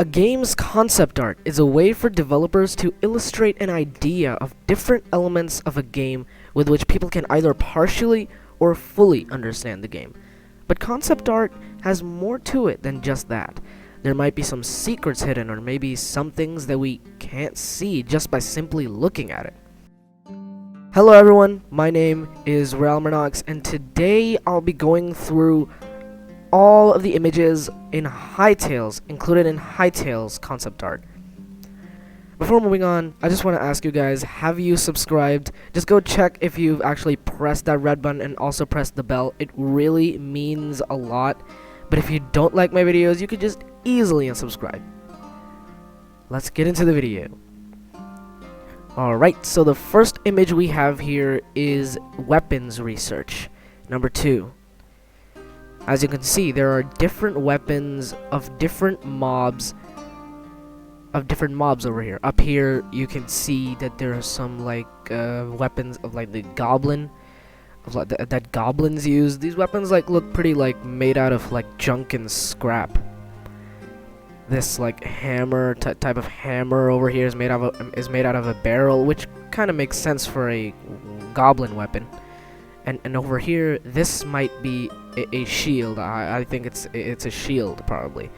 A game's concept art is a way for developers to illustrate an idea of different elements of a game with which people can either partially or fully understand the game. But concept art has more to it than just that. There might be some secrets hidden, or maybe some things that we can't see just by simply looking at it. Hello everyone, my name is Realmernox, and today I'll be going through all of the images in Hytale's, included in Hytale's concept art. Before moving on, I just want to ask you guys, have you subscribed? Just go check if you've actually pressed that red button and also pressed the bell. It really means a lot. But if you don't like my videos, you could just easily unsubscribe. Let's get into the video. Alright, so the first image we have here is weapons research, number 2. As you can see, there are different weapons of different mobs over here. Up here, you can see that there are some like weapons of like the goblin, of like that goblins use. These weapons like look pretty like made out of like junk and scrap. This like hammer type of hammer over here is made out of a barrel, which kind of makes sense for a goblin weapon. And over here, this might be a shield. I think it's a shield, probably.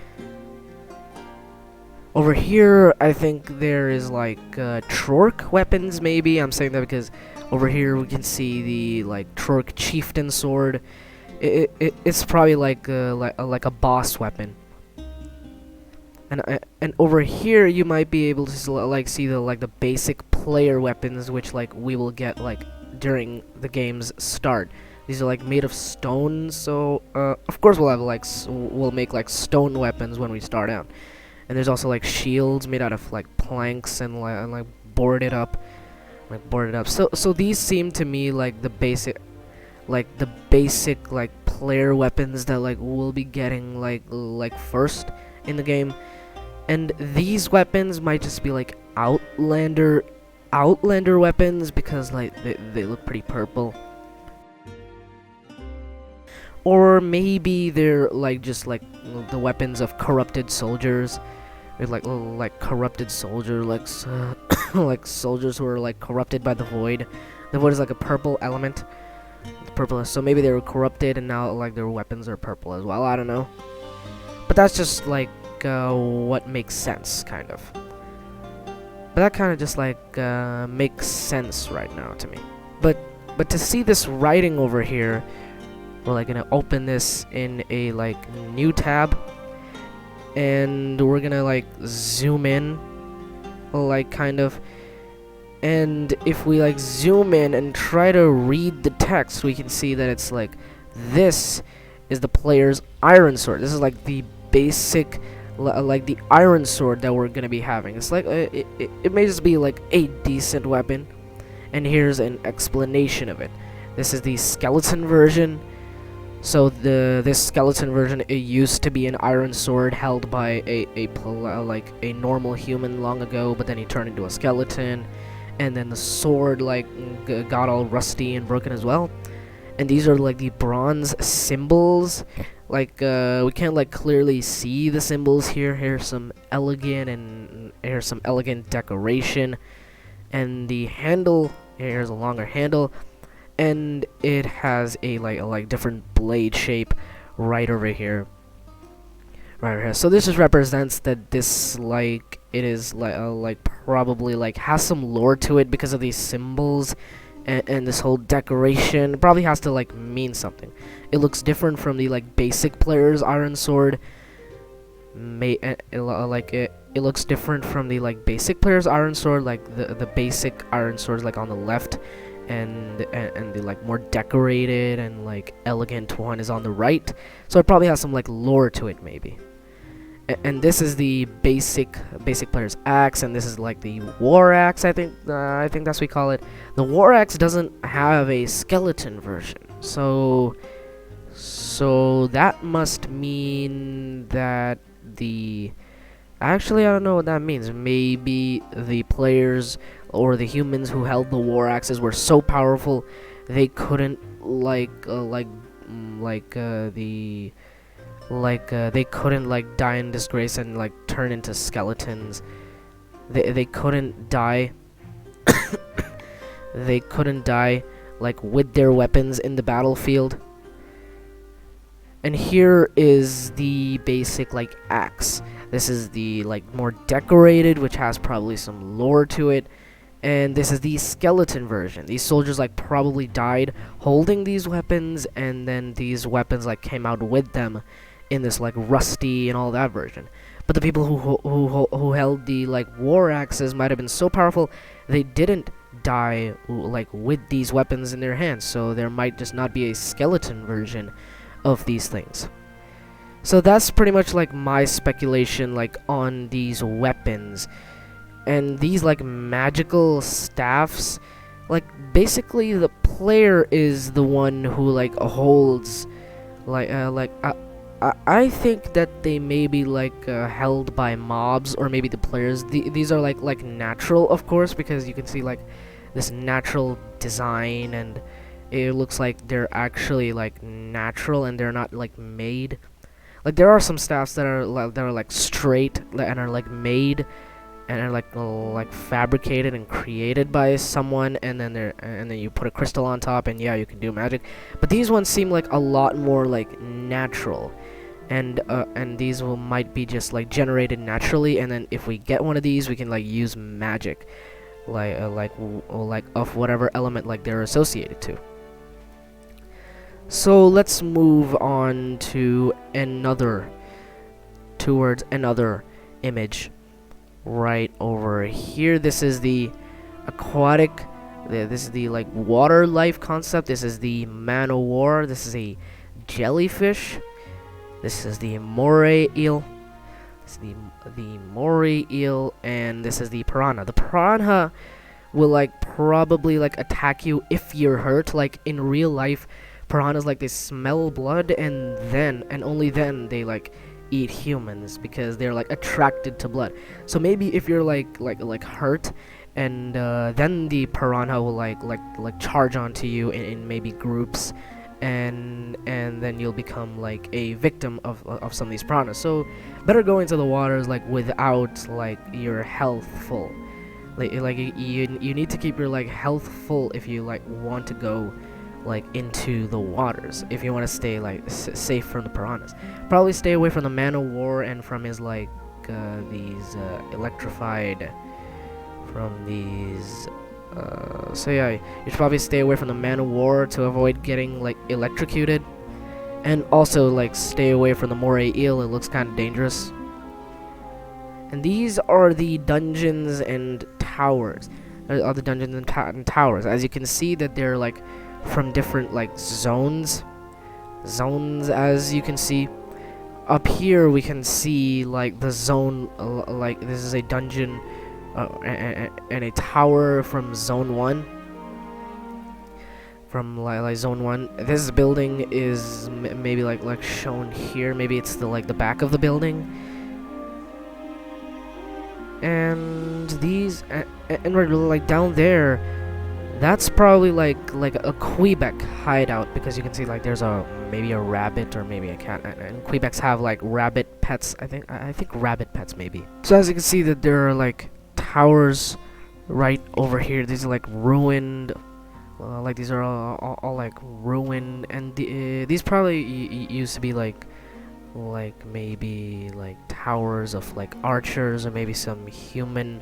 Over here, I think there is like Trork weapons, maybe. I'm saying that because over here we can see the like Trork chieftain sword. It's probably like a boss weapon. And over here, you might be able to like see the basic player weapons, which like we will get like during the game's start. These are like made of stone, so of course we'll have like we'll make like stone weapons when we start out. And there's also like shields made out of like planks and like boarded up. So these seem to me like the basic player weapons that like we'll be getting like first in the game. And these weapons might just be like Outlander weapons because like they look pretty purple. Or maybe they're like just like the weapons of corrupted soldiers. They're like corrupted soldier, like like soldiers who are like corrupted by the void. The void is like a purple element. It's purple, so maybe they were corrupted and now like their weapons are purple as well. I don't know. But that's just like what makes sense, kind of. But that kind of just like makes sense right now to me. But to see this writing over here, we're like gonna open this in a like new tab, and we're gonna like zoom in, like kind of. And if we like zoom in and try to read the text, we can see that it's like this is the player's iron sword. This is like the basic like the iron sword that we're gonna be having. It's like it may just be like a decent weapon, and here's an explanation of it. This is the skeleton version. So this skeleton version, it used to be an iron sword held by a normal human long ago, but then he turned into a skeleton, and then the sword like got all rusty and broken as well. And these are like the bronze symbols. Like we can't like clearly see the symbols here. Here's some elegant decoration, and the handle, here's a longer handle, and it has a like different blade shape right over here. So this just represents that this like it is like probably like has some lore to it because of these symbols. And this whole decoration. It probably has to like mean something. It looks different from the like basic player's iron sword. It looks different from the like basic player's iron sword, like the basic iron swords like on the left, and the like more decorated and like elegant one is on the right. So it probably has some like lore to it, maybe. And this is the basic player's axe, and this is like the war axe. I think that's what we call it. The war axe doesn't have a skeleton version, so that must mean that actually I don't know what that means. Maybe the players or the humans who held the war axes were so powerful they couldn't they couldn't like die in disgrace and like turn into skeletons. They couldn't die. They couldn't die like with their weapons in the battlefield. And here is the basic like axe. This is the like more decorated, which has probably some lore to it. And this is the skeleton version. These soldiers like probably died holding these weapons, and then these weapons like came out with them in this like rusty and all that version. But the people who held the like war axes might have been so powerful they didn't die like with these weapons in their hands. So there might just not be a skeleton version of these things. So that's pretty much like my speculation like on these weapons. And these like magical staffs, like basically the player is the one who like holds I think that they may be like held by mobs, or maybe the players. These are like natural, of course, because you can see like this natural design, and it looks like they're actually like natural and they're not like made. Like there are some staffs that are like straight and are like made and are like fabricated and created by someone, and then you put a crystal on top, and yeah, you can do magic. But these ones seem like a lot more like natural, and these might be just like generated naturally, and then if we get one of these, we can like use magic, like of whatever element like they're associated to. So let's move on to towards another image. Right over here, this is the aquatic. This is the like water life concept. This is the man o' war. This is a jellyfish. This is the moray eel. This is the moray eel, and this is the piranha. The piranha will like probably like attack you if you're hurt. Like in real life, piranhas like they smell blood, and only then they like eat humans because they're like attracted to blood. So maybe if you're like hurt, and then the piranha will like charge onto you in maybe groups, and then you'll become like a victim of some of these piranhas. So better go into the waters like without like your health full. Like you need to keep your like health full if you like want to go like into the waters, if you want to stay like safe from the piranhas. Probably stay away from the man o' war and from his like these electrified, from these so yeah, you should probably stay away from the man o' war to avoid getting like electrocuted, and also like stay away from the moray eel. It looks kind of dangerous. And these are the dungeons and towers. Are the dungeons and towers. As you can see that they're like from different like zones, as you can see. Up here we can see like the zone, like this is a dungeon and a tower from zone 1. From like zone 1. This building is maybe like shown here. Maybe it's the like the back of the building. And these and we're like down there. That's probably like a Kweebec hideout, because you can see like there's maybe a rabbit or maybe a cat, and Kweebecs have like rabbit pets. I think rabbit pets maybe. So as you can see that there are like towers right over here. These are like ruined, like these are all like ruined, and these probably used to be like maybe like towers of like archers, or maybe some human.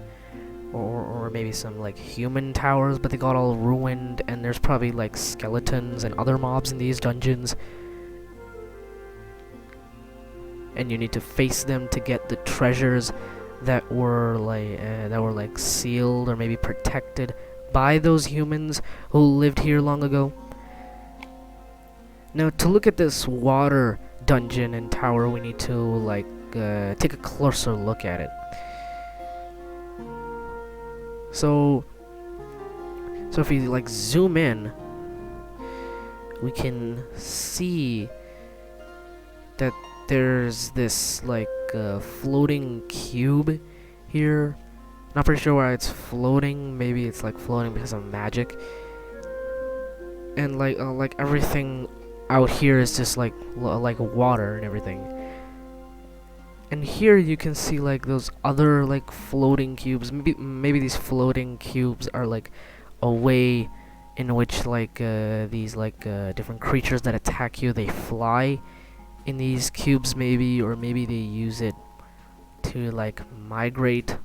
Or maybe some like human towers, but they got all ruined, and there's probably like skeletons and other mobs in these dungeons, and you need to face them to get the treasures that were like sealed or maybe protected by those humans who lived here long ago. Now to look at this water dungeon and tower, we need to like take a closer look at it. So if we like zoom in, we can see that there's this like floating cube here. Not pretty sure why it's floating. Maybe it's like floating because of magic. And like everything out here is just like water and everything. And here you can see like those other like floating cubes. Maybe these floating cubes are like a way in which like these like different creatures that attack you, they fly in these cubes maybe, or maybe they use it to like migrate,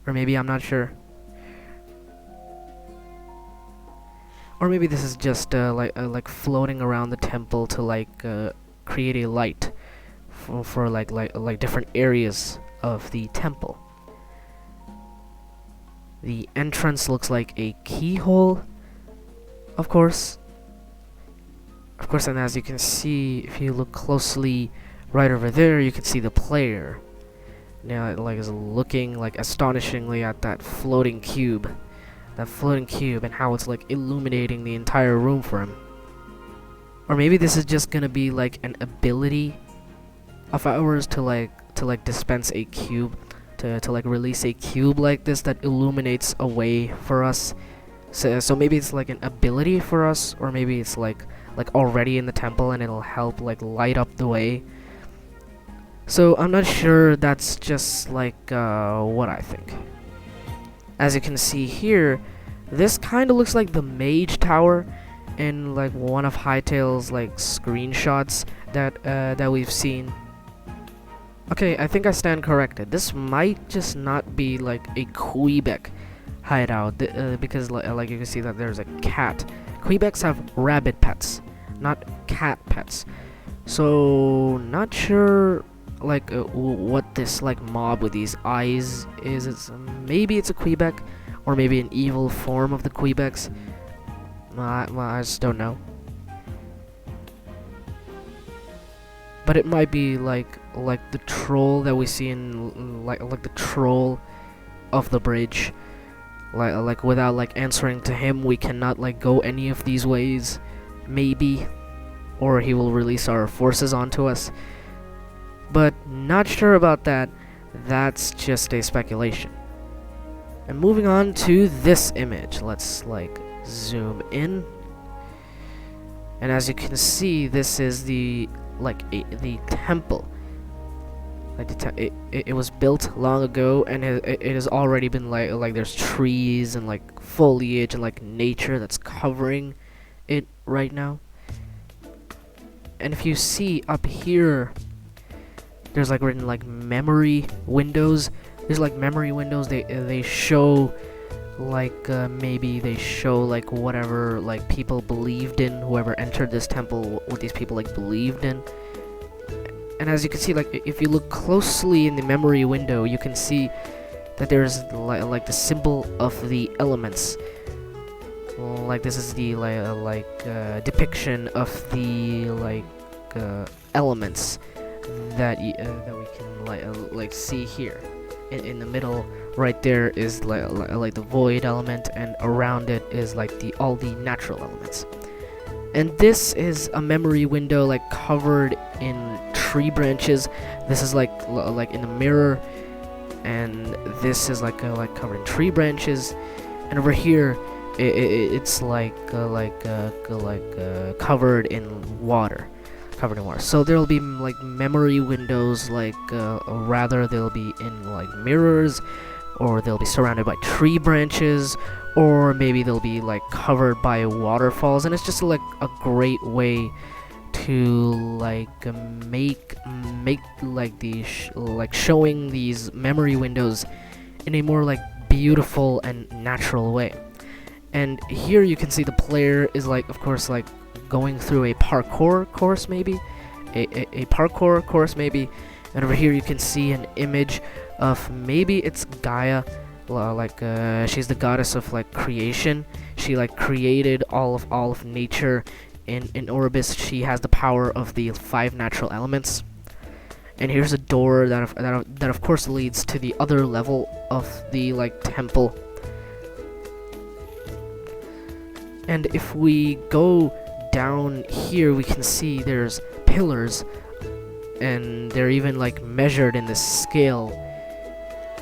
or maybe I'm not sure. Or maybe this is just like floating around the temple to like create a light for like different areas of the temple. The entrance looks like a keyhole, of course. And as you can see, if you look closely right over there, you can see the player. Now it like is looking like astonishingly at that floating cube. And how it's like illuminating the entire room for him. Or maybe this is just gonna be like an ability of ours to like dispense a cube, to like release a cube like this that illuminates a way for us. So maybe it's like an ability for us, or maybe it's like already in the temple and it'll help like light up the way. So I'm not sure, that's just like what I think. As you can see here, this kind of looks like the mage tower in like one of Hytale's like screenshots that we've seen. Okay, I think I stand corrected. This might just not be like a Kweebec hideout, because like you can see that there's a cat. Kweebecs have rabbit pets, not cat pets. So not sure like what this like mob with these eyes is. Maybe it's a Kweebec, or maybe an evil form of the Kweebecs. I just don't know. But it might be like the troll that we see in like the troll of the bridge. Like without like answering to him, we cannot like go any of these ways. Maybe, or he will release our forces onto us. But not sure about that. That's just a speculation. And moving on to this image, let's like zoom in. And as you can see, this is the the temple. Like it was built long ago, and it has already been like there's trees and like foliage and like nature that's covering it right now. And if you see up here, there's like written like memory windows. There's like memory windows. They show like maybe they show like whatever like people believed in, whoever entered this temple, what these people like believed in. And as you can see, like if you look closely in the memory window, you can see that there's like the symbol of the elements. Like this is the depiction of the elements that we can like see here. In the middle right there is like the void element, and around it is like all the natural elements. And this is a memory window like covered in tree branches. This is like in a mirror, and this is like covered in tree branches. And over here it's covered in water. So there'll be like memory windows, rather they'll be in like mirrors, or they'll be surrounded by tree branches, or maybe they'll be like covered by waterfalls. And it's just like a great way to like make like these showing these memory windows in a more like beautiful and natural way. And here you can see the player is like, of course, like going through a parkour course, maybe a parkour course maybe. And over here you can see an image of, maybe it's Gaia, she's the goddess of like creation. She like created all of nature in Orbis. She has the power of the 5 natural elements. And here's a door that of course leads to the other level of the like temple. And if we go down here, we can see there's pillars, and they're even like measured in the scale.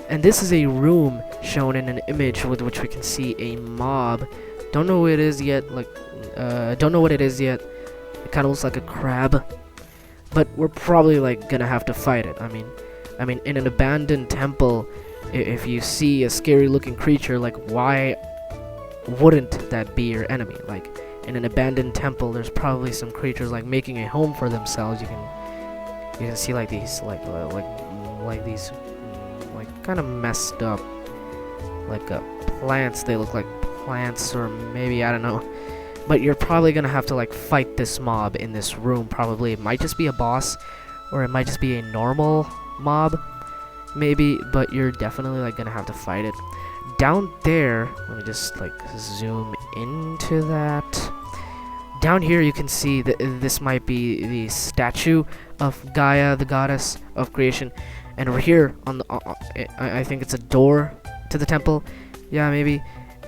And this is a room shown in an image with which we can see a mob. Don't know what it is yet. Don't know what it is yet. It kind of looks like a crab, but we're probably like gonna have to fight it. I mean, I mean, in an abandoned temple, if you see a scary looking creature, like, why wouldn't that be your enemy? Like, in an abandoned temple, there's probably some creatures like making a home for themselves. You can see like these like these like kind of messed up like plants. They look like plants, or maybe, I don't know. But you're probably gonna have to like fight this mob in this room. Probably it might just be a boss, or it might just be a normal mob, maybe. But you're definitely like gonna have to fight it. Down there, let me just like zoom into that. Down here you can see that this might be the statue of Gaia, the goddess of creation. And over here on the I think it's a door to the temple. Yeah, maybe.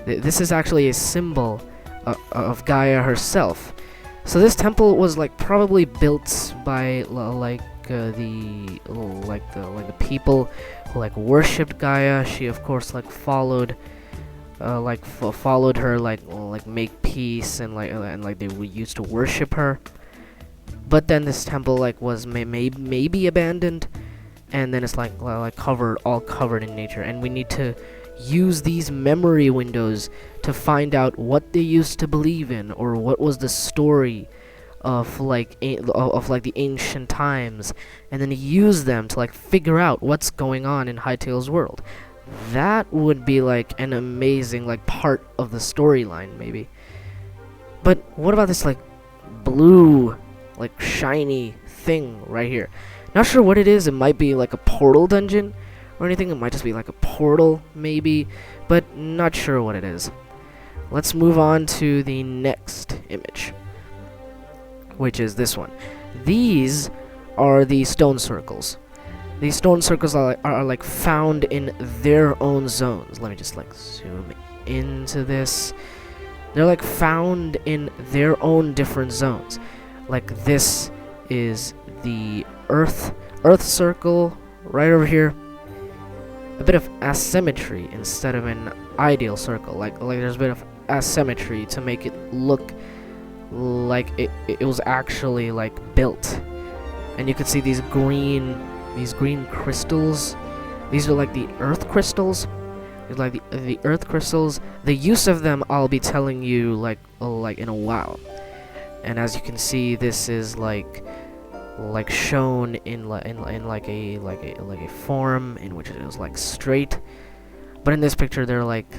This is actually a symbol of Gaia herself. So this temple was like probably built by the people who like worshipped Gaia. She of course like followed followed her, like make peace, and like they used to worship her. But then this temple like was maybe abandoned, and then it's like all covered in nature, and we need to use these memory windows to find out what they used to believe in, or what was the story of the ancient times, and then use them to like figure out what's going on in Hytale's world. That would be like an amazing like part of the storyline, maybe. But what about this like blue, like shiny thing right here? Not sure what it is. It might be like a portal dungeon or anything. It might just be like a portal, maybe, but not sure what it is. Let's move on to the next image, which is this one. These are the stone circles. These stone circles are like found in their own zones. Let me just like zoom into this. They're like found in their own different zones. Like this is the earth circle right over here. A bit of asymmetry instead of an ideal circle. Like there's a bit of asymmetry to make it look like it was actually like built. And you can see these green crystals. These are like the earth crystals. They're like the earth crystals. The use of them I'll be telling you like in a while. And as you can see, this is like shown in a form in which it is like straight. But in this picture they're like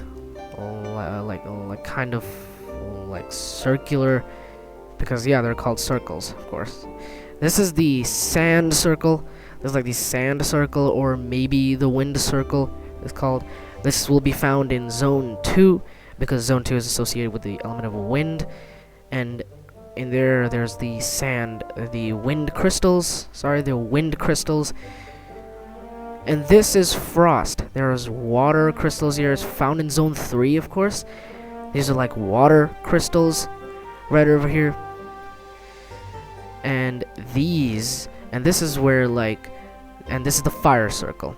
kind of like circular, because yeah, they're called circles, of course. This is the sand circle. There's like the sand circle, or maybe the wind circle is called. This will be found in zone 2, because zone 2 is associated with the element of wind. And in there's the wind crystals. And this is frost. There's water crystals here. It's found in zone 3, of course. These are like water crystals right over here. And this is where and this is the fire circle.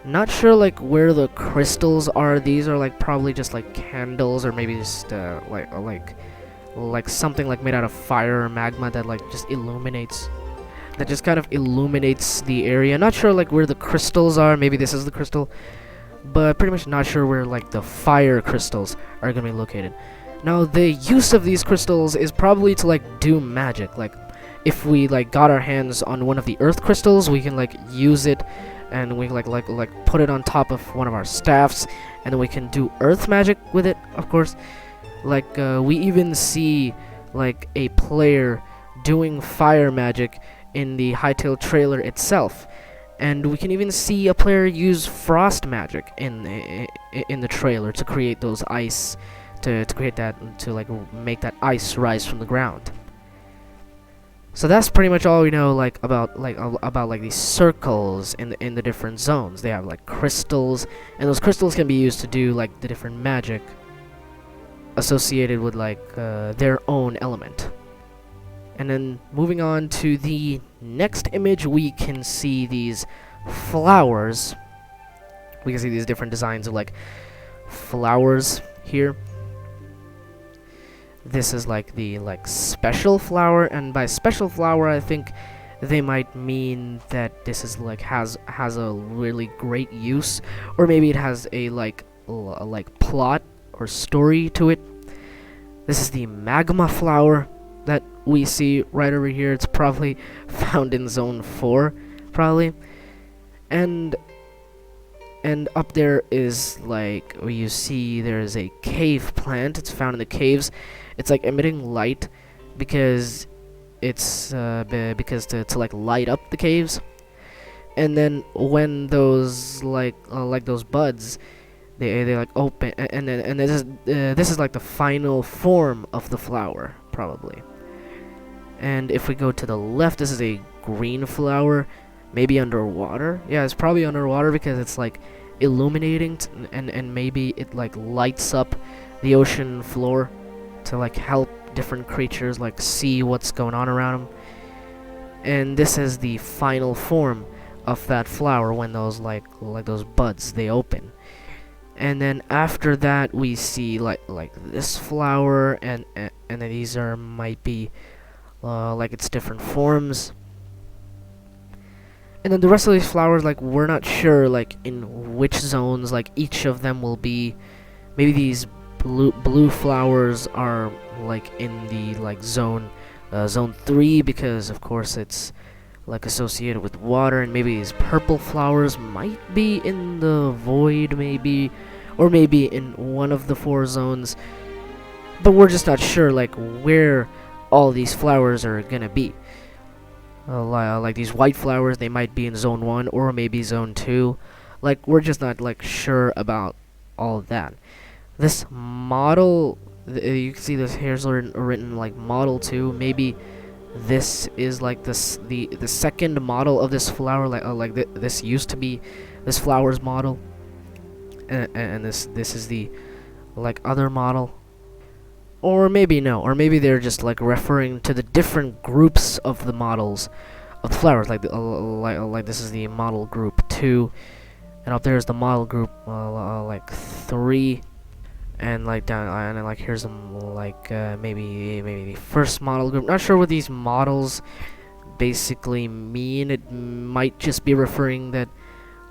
Not sure like where the crystals are. These are like probably just like candles, or maybe just like something like made out of fire or magma that like just illuminates. That just kind of illuminates the area. Not sure like where the crystals are. Maybe this is the crystal, but pretty much not sure where like the fire crystals are gonna be located. Now the use of these crystals is probably to like do magic. Like if we like got our hands on one of the earth crystals, we can like use it, and we like put it on top of one of our staffs, and then we can do earth magic with it, of course. Like we even see like a player doing fire magic in the Hytale trailer itself, and we can even see a player use frost magic in the trailer to create those ice, to create that, to like make that ice rise from the ground. So that's pretty much all we know like about these circles in the different zones. They have like crystals, and those crystals can be used to do like the different magic associated with like their own element. And then moving on to the next image, we can see these flowers. We can see these different designs of like flowers here. This is like the special flower, and by special flower I think they might mean that this is like has a really great use, or maybe it has a like plot or story to it. This is the magma flower that we see right over here. It's probably found in zone 4, probably. And up there is like where you see there's a cave plant. It's found in the caves. It's like emitting light because it's because to like light up the caves. And then when those like those buds, they like open, and this is like the final form of the flower, probably. And if we go to the left, this is a green flower, maybe underwater. Yeah, it's probably underwater because it's like illuminating, and maybe it like lights up the ocean floor to like help different creatures like see what's going on around them. And this is the final form of that flower when those like those buds they open. And then after that we see like this flower, and then these are might be like its different forms. And then the rest of these flowers, like, we're not sure like in which zones like each of them will be. Maybe these blue flowers are like in the like zone 3, because of course it's like associated with water, and maybe these purple flowers might be in the void, maybe, or maybe in one of the 4 zones, but we're just not sure like where all these flowers are gonna be. Like these white flowers, they might be in zone 1 or maybe zone 2. Like, we're just not like sure about all of that. This model, you can see this here's written like model 2. Maybe this is like the second model of this flower. This used to be this flower's model, and this is the like other model. Or maybe no, or maybe they're just like referring to the different groups of the models of the flowers. Like like this is the model group 2, and up there is the model group like 3, and like down, and then like here's some like maybe the first model group. Not sure what these models basically mean. It might just be referring that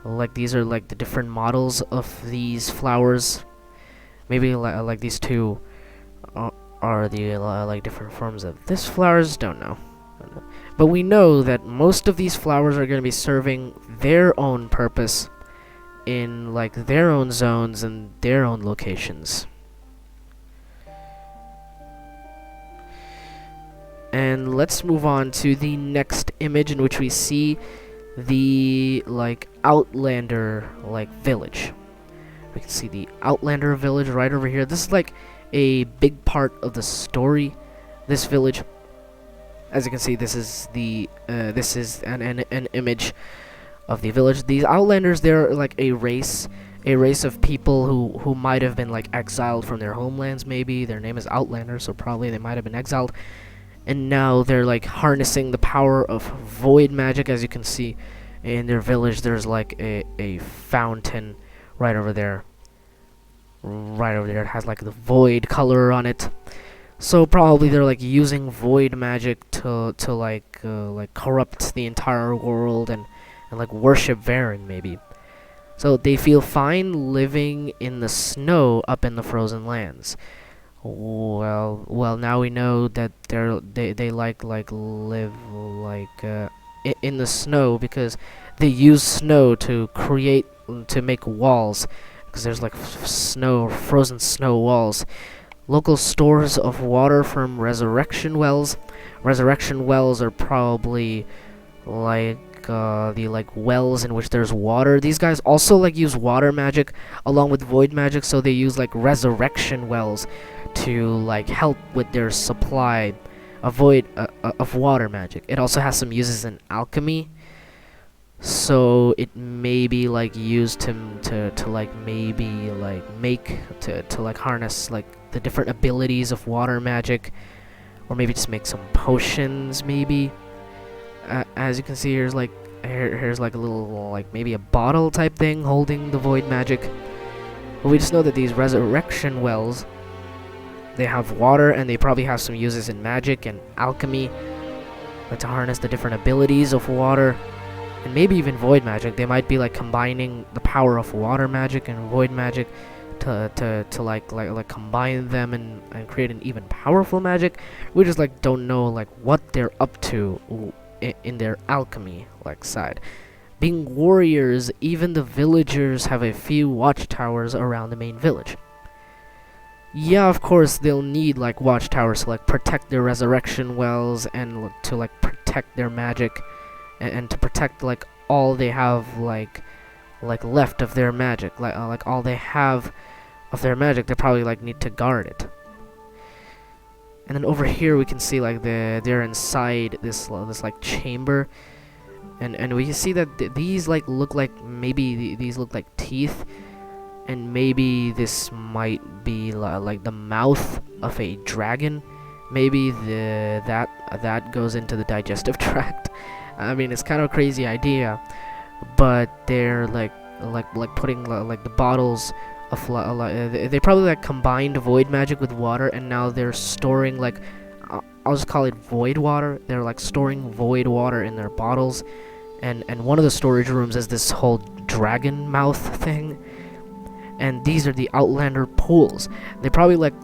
like these are like the different models of these flowers. Maybe like these 2 are the like different forms of this flowers. Don't know. But we know that most of these flowers are going to be serving their own purpose in like their own zones and their own locations. And let's move on to the next image, in which we see the like Outlander like village. We can see the Outlander village right over here. This is like a big part of the story. This village, as you can see, this is the an image of the village. These Outlanders, they're like a race of people who might have been like exiled from their homelands. Maybe their name is Outlander, so probably they might have been exiled, and now they're like harnessing the power of void magic. As you can see in their village, there's like a fountain right over there. It has like the void color on it, so probably they're like using void magic to like corrupt the entire world and like worship Varyn, maybe. So they feel fine living in the snow up in the frozen lands. Well, now we know that they like live like in the snow, because they use snow to make walls, because there's like frozen snow walls. Local stores of water from resurrection wells. Resurrection wells are probably like the like wells in which there's water. These guys also like use water magic along with void magic, so they use like resurrection wells to like help with their supply of water magic. It also has some uses in alchemy, so it may be like used to like maybe like make to like harness like the different abilities of water magic, or maybe just make some potions, maybe. As you can see, here's like a little like maybe a bottle type thing holding the void magic. But we just know that these resurrection wells, they have water, and they probably have some uses in magic and alchemy. like to harness the different abilities of water, and maybe even void magic. They might be like combining the power of water magic and void magic to like combine them and create an even powerful magic. We just like don't know like what they're up to in their alchemy like side. Being warriors, even the villagers have a few watchtowers around the main village. Yeah, of course they'll need like watchtowers to like protect their resurrection wells and to like protect their magic and to protect like all they have like left of their magic, like all they have of their magic. They probably like need to guard it. And then over here we can see like they're inside this like chamber, and we can see that these like look like maybe these look like teeth, and maybe this might be like the mouth of a dragon. Maybe that goes into the digestive tract. I mean, it's kind of a crazy idea, but they're like putting like the bottles of they probably like combined void magic with water, and now they're storing like I'll just call it void water. They're like storing void water in their bottles, and one of the storage rooms is this whole dragon mouth thing. And these are the Outlander pools. They probably like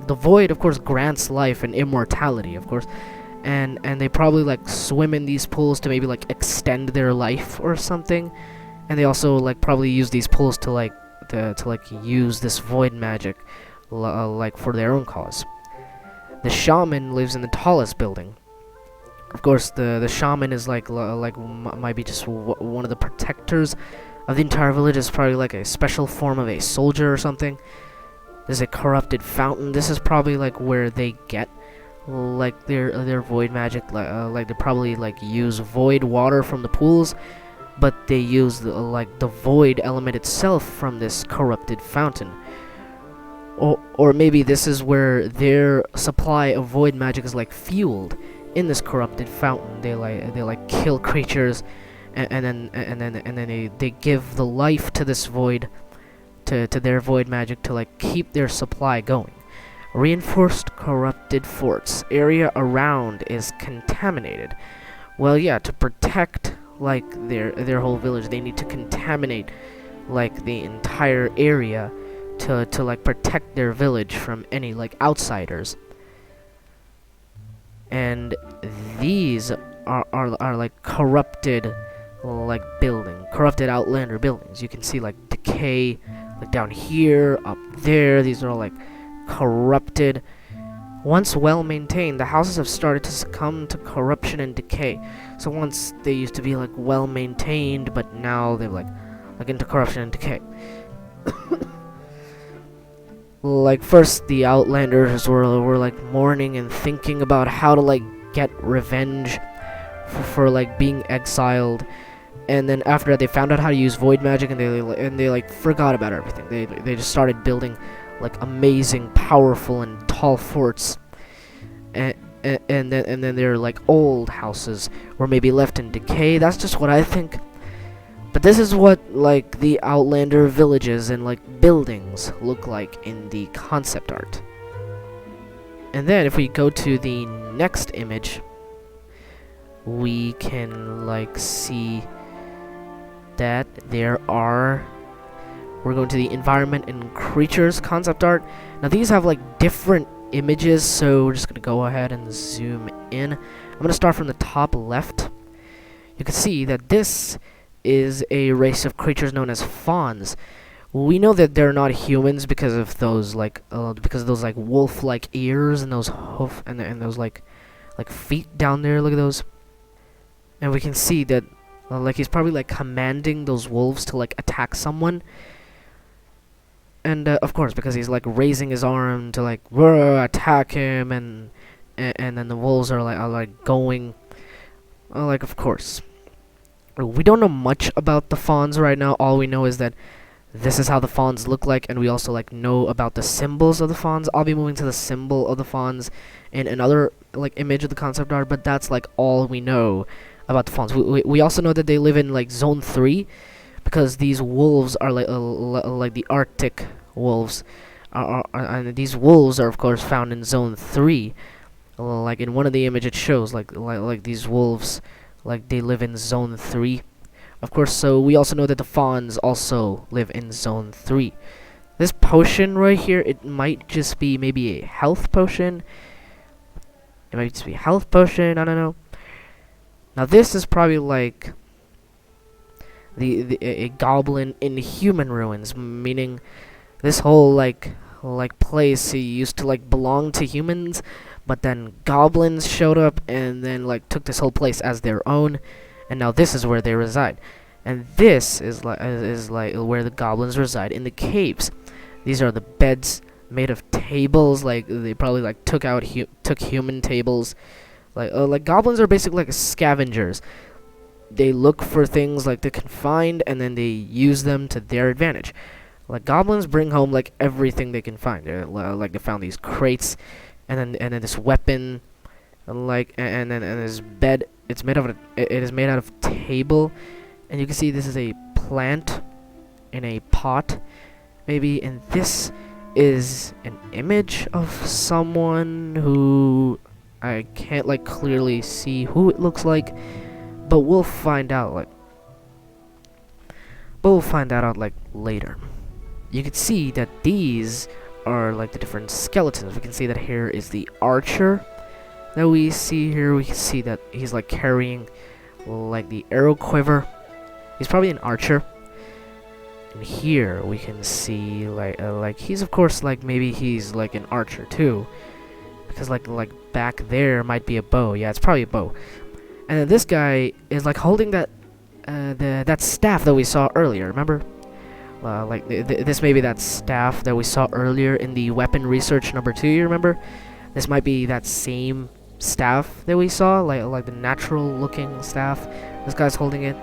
the void, of course, grants life and immortality, of course. And they probably like swim in these pools to maybe like extend their life or something. And they also like probably use these pools to like use this void magic like for their own cause. The shaman lives in the tallest building. Of course, the shaman is like might be just one of the protectors of the entire village. Is probably like a special form of a soldier or something. There's a corrupted fountain. This is probably like where they get like their void magic. Like they probably like use void water from the pools, but they use the void element itself from this corrupted fountain. Or maybe this is where their supply of void magic is like fueled in this corrupted fountain. They like kill creatures, and then they give the life to this void, to their void magic to like keep their supply going. Reinforced corrupted forts. Area around is contaminated. Well, yeah, to protect like their whole village, they need to contaminate like the entire area to like protect their village from any like outsiders. And these are like corrupted like corrupted Outlander buildings. You can see like decay like down here, up there. These are all like corrupted. Once well maintained, the houses have started to succumb to corruption and decay. So once they used to be like well maintained, but now they're like into corruption and decay. Like first the Outlanders were like mourning and thinking about how to like get revenge for like being exiled, and then after that they found out how to use void magic, and they like forgot about everything. They just started building like amazing, powerful, and tall forts, and then their like old houses were maybe left in decay. That's just what I think. But this is what like the Outlander villages and like buildings look like in the concept art. And then if we go to the next image, we can like see that we're going to the environment and creatures concept art. Now these have like different images, so we're just gonna go ahead and zoom in. I'm gonna start from the top left. You can see that this is a race of creatures known as fawns. We know that they're not humans because of those like wolf-like ears and those hoof and those like feet down there. Look at those. And we can see that like he's probably like commanding those wolves to like attack someone. And of course, because he's like raising his arm to like attack him, and then the wolves are like going like, of course. We don't know much about the fawns right now. All we know is that this is how the fawns look like, and we also like know about the symbols of the fawns. I'll be moving to the symbol of the fawns in another like image of the concept art, but that's like all we know about the fawns. We also know that they live in like zone 3, because these wolves are like the Arctic wolves, and these wolves are of course found in zone 3. like in one of the image it shows like these wolves, like they live in zone 3. Of course, so we also know that the fawns also live in zone 3. This potion right here, it might just be maybe a health potion. It might just be a health potion, I don't know. Now this is probably like a goblin in human ruins, meaning this whole like place used to like belong to humans, but then goblins showed up and then like took this whole place as their own, and now this is where they reside. And this is like where the goblins reside, in the caves. These are the beds made of tables. Like they probably like took human tables. Like goblins are basically like scavengers. They look for things like they can find, and then they use them to their advantage. Like goblins bring home like everything they can find. Like they found these crates, and then this weapon, and then this bed. It is made out of table, and you can see this is a plant in a pot, maybe. And this is an image of someone who I can't like clearly see who it looks like, but we'll find out like later. You can see that these are like the different skeletons. We can see that here is the archer that we see here. We can see that he's like carrying like the arrow quiver. He's probably an archer. And here we can see like he's of course like maybe he's like an archer too, because like back there might be a bow. Yeah, it's probably a bow. And then this guy is like holding that that staff that we saw earlier. Remember? This may be that staff that we saw earlier in the weapon research number 2. You remember? This might be that same staff that we saw, like the natural looking staff. This guy's holding it.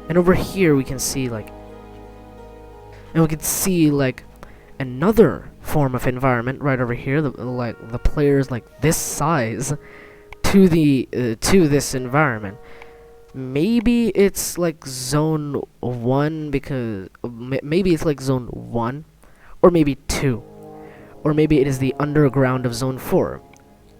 And over here we can see like another form of environment right over here. The players like this size to this environment. Maybe it's like zone 1, because maybe it's like zone 1, or maybe 2, or maybe it is the underground of zone 4.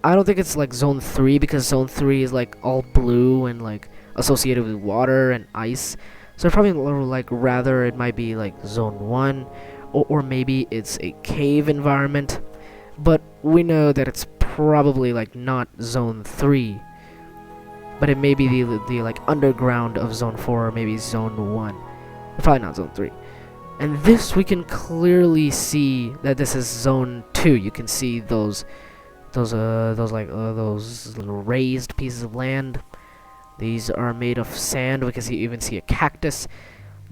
I don't think it's like zone 3, because zone 3 is like all blue and like associated with water and ice. So probably like rather it might be like zone 1, or maybe it's a cave environment. But we know that it's probably like not zone 3. But it may be the like underground of zone 4, or maybe zone 1. Probably not zone 3. And this we can clearly see that this is zone 2. You can see those little raised pieces of land. These are made of sand. We can even see a cactus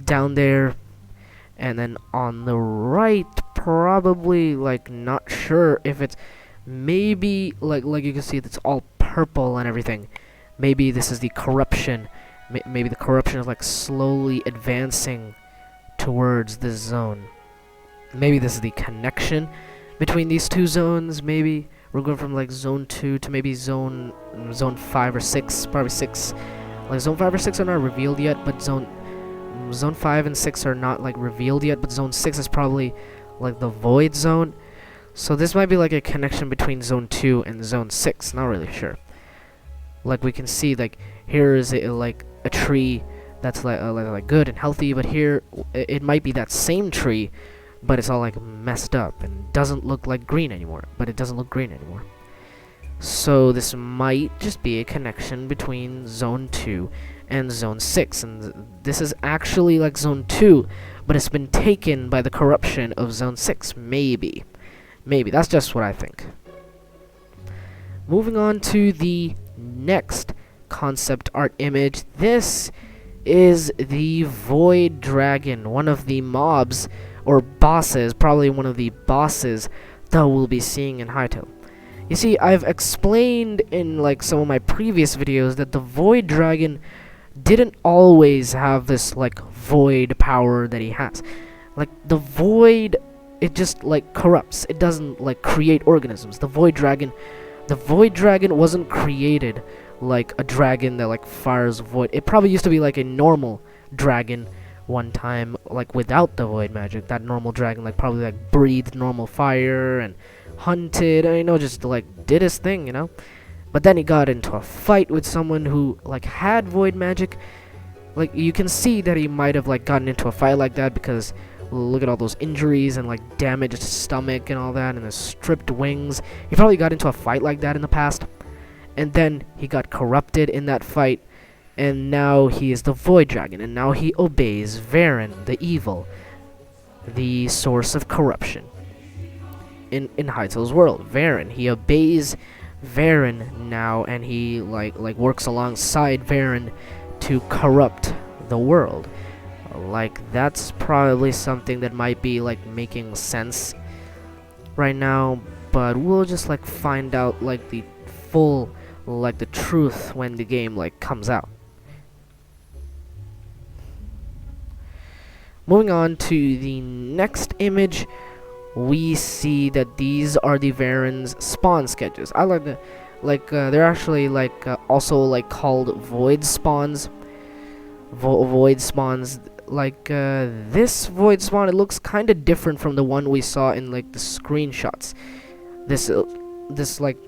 down there. And then on the right, probably like not sure if it's maybe like you can see it's all purple and everything. Maybe this is the corruption. Maybe the corruption is like slowly advancing towards this zone. Maybe this is the connection between these two zones. Maybe we're going from like zone 2 to maybe zone 5 or 6, probably 6. Like zone 5 or 6 are not revealed yet, but zone 5 and 6 are not like revealed yet, but zone 6 is probably like the void zone. So this might be like a connection between zone 2 and zone 6. Not really sure. Like we can see like here is like a tree that's like good and healthy, but here it might be that same tree, but it's all like messed up and doesn't look like green anymore. But it doesn't look green anymore. So this might just be a connection between zone 2 and zone 6, and this is actually like zone 2, but it's been taken by the corruption of zone 6. Maybe that's just what I think. Moving on to the next concept art image. This is the Void Dragon, one of the mobs or bosses, probably one of the bosses that we'll be seeing in Hytale. You see, I've explained in like some of my previous videos that the Void Dragon didn't always have this like void power that he has. Like the void, it just like corrupts. It doesn't like create organisms. The Void Dragon wasn't created like a dragon that like fires void. It probably used to be like a normal dragon one time, like without the void magic. That normal dragon like probably like breathed normal fire and hunted, and just like did his thing, But then he got into a fight with someone who like had void magic. Like you can see that he might have like gotten into a fight like that because look at all those injuries and like damaged stomach and all that and the stripped wings. He probably got into a fight like that in the past. And then he got corrupted in that fight, and now he is the Void Dragon, and now he obeys Varyn, the evil, the source of corruption. In Hytale's world, Varyn, he obeys Varyn now, and he like works alongside Varyn to corrupt the world. Like that's probably something that might be like making sense right now, but we'll just like find out like the full like the truth when the game like comes out. Moving on to the next image, we see that these are the Varyn's spawn sketches. I like the they're actually like also like called void spawns. Void spawns. Like this void spawn, it looks kind of different from the one we saw in like the screenshots. This like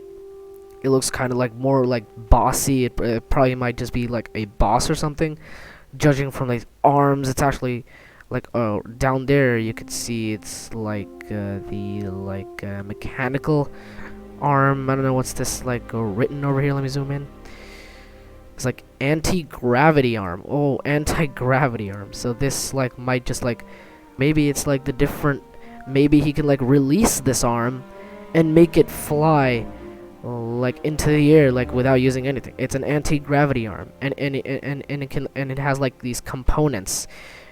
it looks kind of like more like bossy. It probably might just be like a boss or something. Judging from like arms, it's actually like down there you could see it's like the like mechanical arm. I don't know what's this like written over here. Let me zoom in. It's like anti-gravity arm. Oh, anti-gravity arm. So this like might just like maybe it's like the different. Maybe he can like release this arm and make it fly like into the air like without using anything. It's an anti-gravity arm, and it has like these components.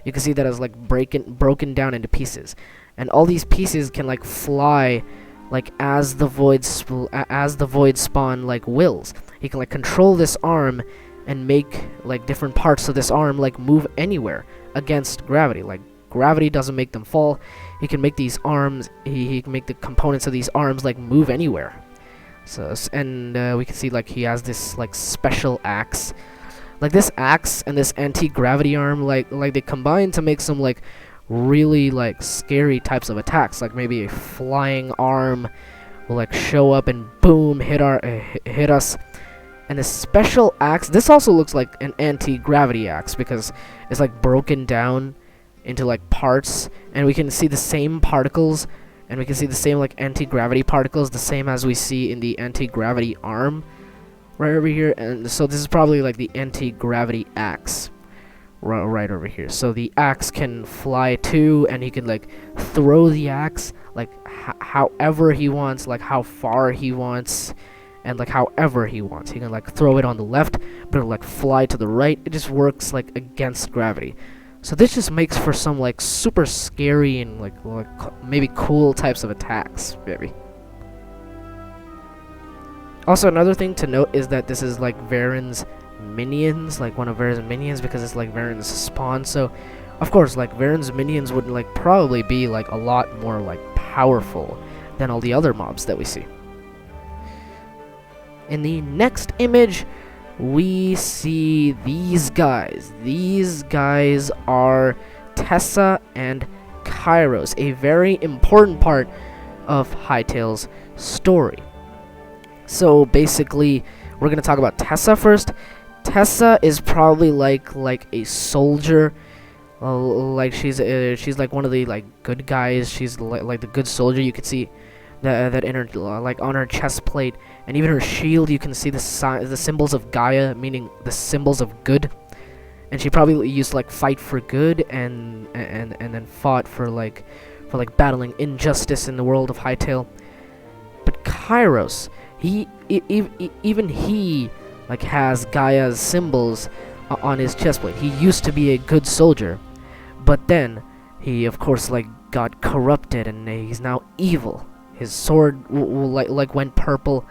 You can see that it's like broken down into pieces, and all these pieces can like fly like as the void spawn like wills. He can like control this arm and make like different parts of this arm like move anywhere against gravity. Like gravity doesn't make them fall. He can make these arms. He can make the components of these arms like move anywhere. So and we can see like he has this like special axe. Like this axe and this anti-gravity arm like they combine to make some like really like scary types of attacks. Like maybe a flying arm will like show up and boom hit us. And this special axe, this also looks like an anti-gravity axe because it's like broken down into like parts, and we can see the same particles, and we can see the same like anti-gravity particles, the same as we see in the anti-gravity arm right over here. And so this is probably like the anti-gravity axe right over here. So the axe can fly too, and he can like throw the axe like however he wants, like how far he wants, and like however he wants. He can like throw it on the left, but it'll like fly to the right. It just works like against gravity. So this just makes for some like super scary and like maybe cool types of attacks, maybe. Also, another thing to note is that this is like Varyn's minions, like one of Varyn's minions, because it's like Varyn's spawn. So of course like Varyn's minions would like probably be like a lot more like powerful than all the other mobs that we see. In the next image, we see these guys. These guys are Tessa and Kyros, a very important part of Hytale's story. So basically, we're gonna talk about Tessa first. Tessa is probably like a soldier. Like she's like one of the like good guys. She's like the good soldier. You could see that in her like on her chest plate, and even her shield. You can see the symbols of Gaia, meaning the symbols of good. And she probably used to like fight for good, and then fought for like battling injustice in the world of Hytale. But Kyros, even he like has Gaia's symbols on his chestplate. He used to be a good soldier, but then he of course like got corrupted, and he's now evil. His sword like went purple,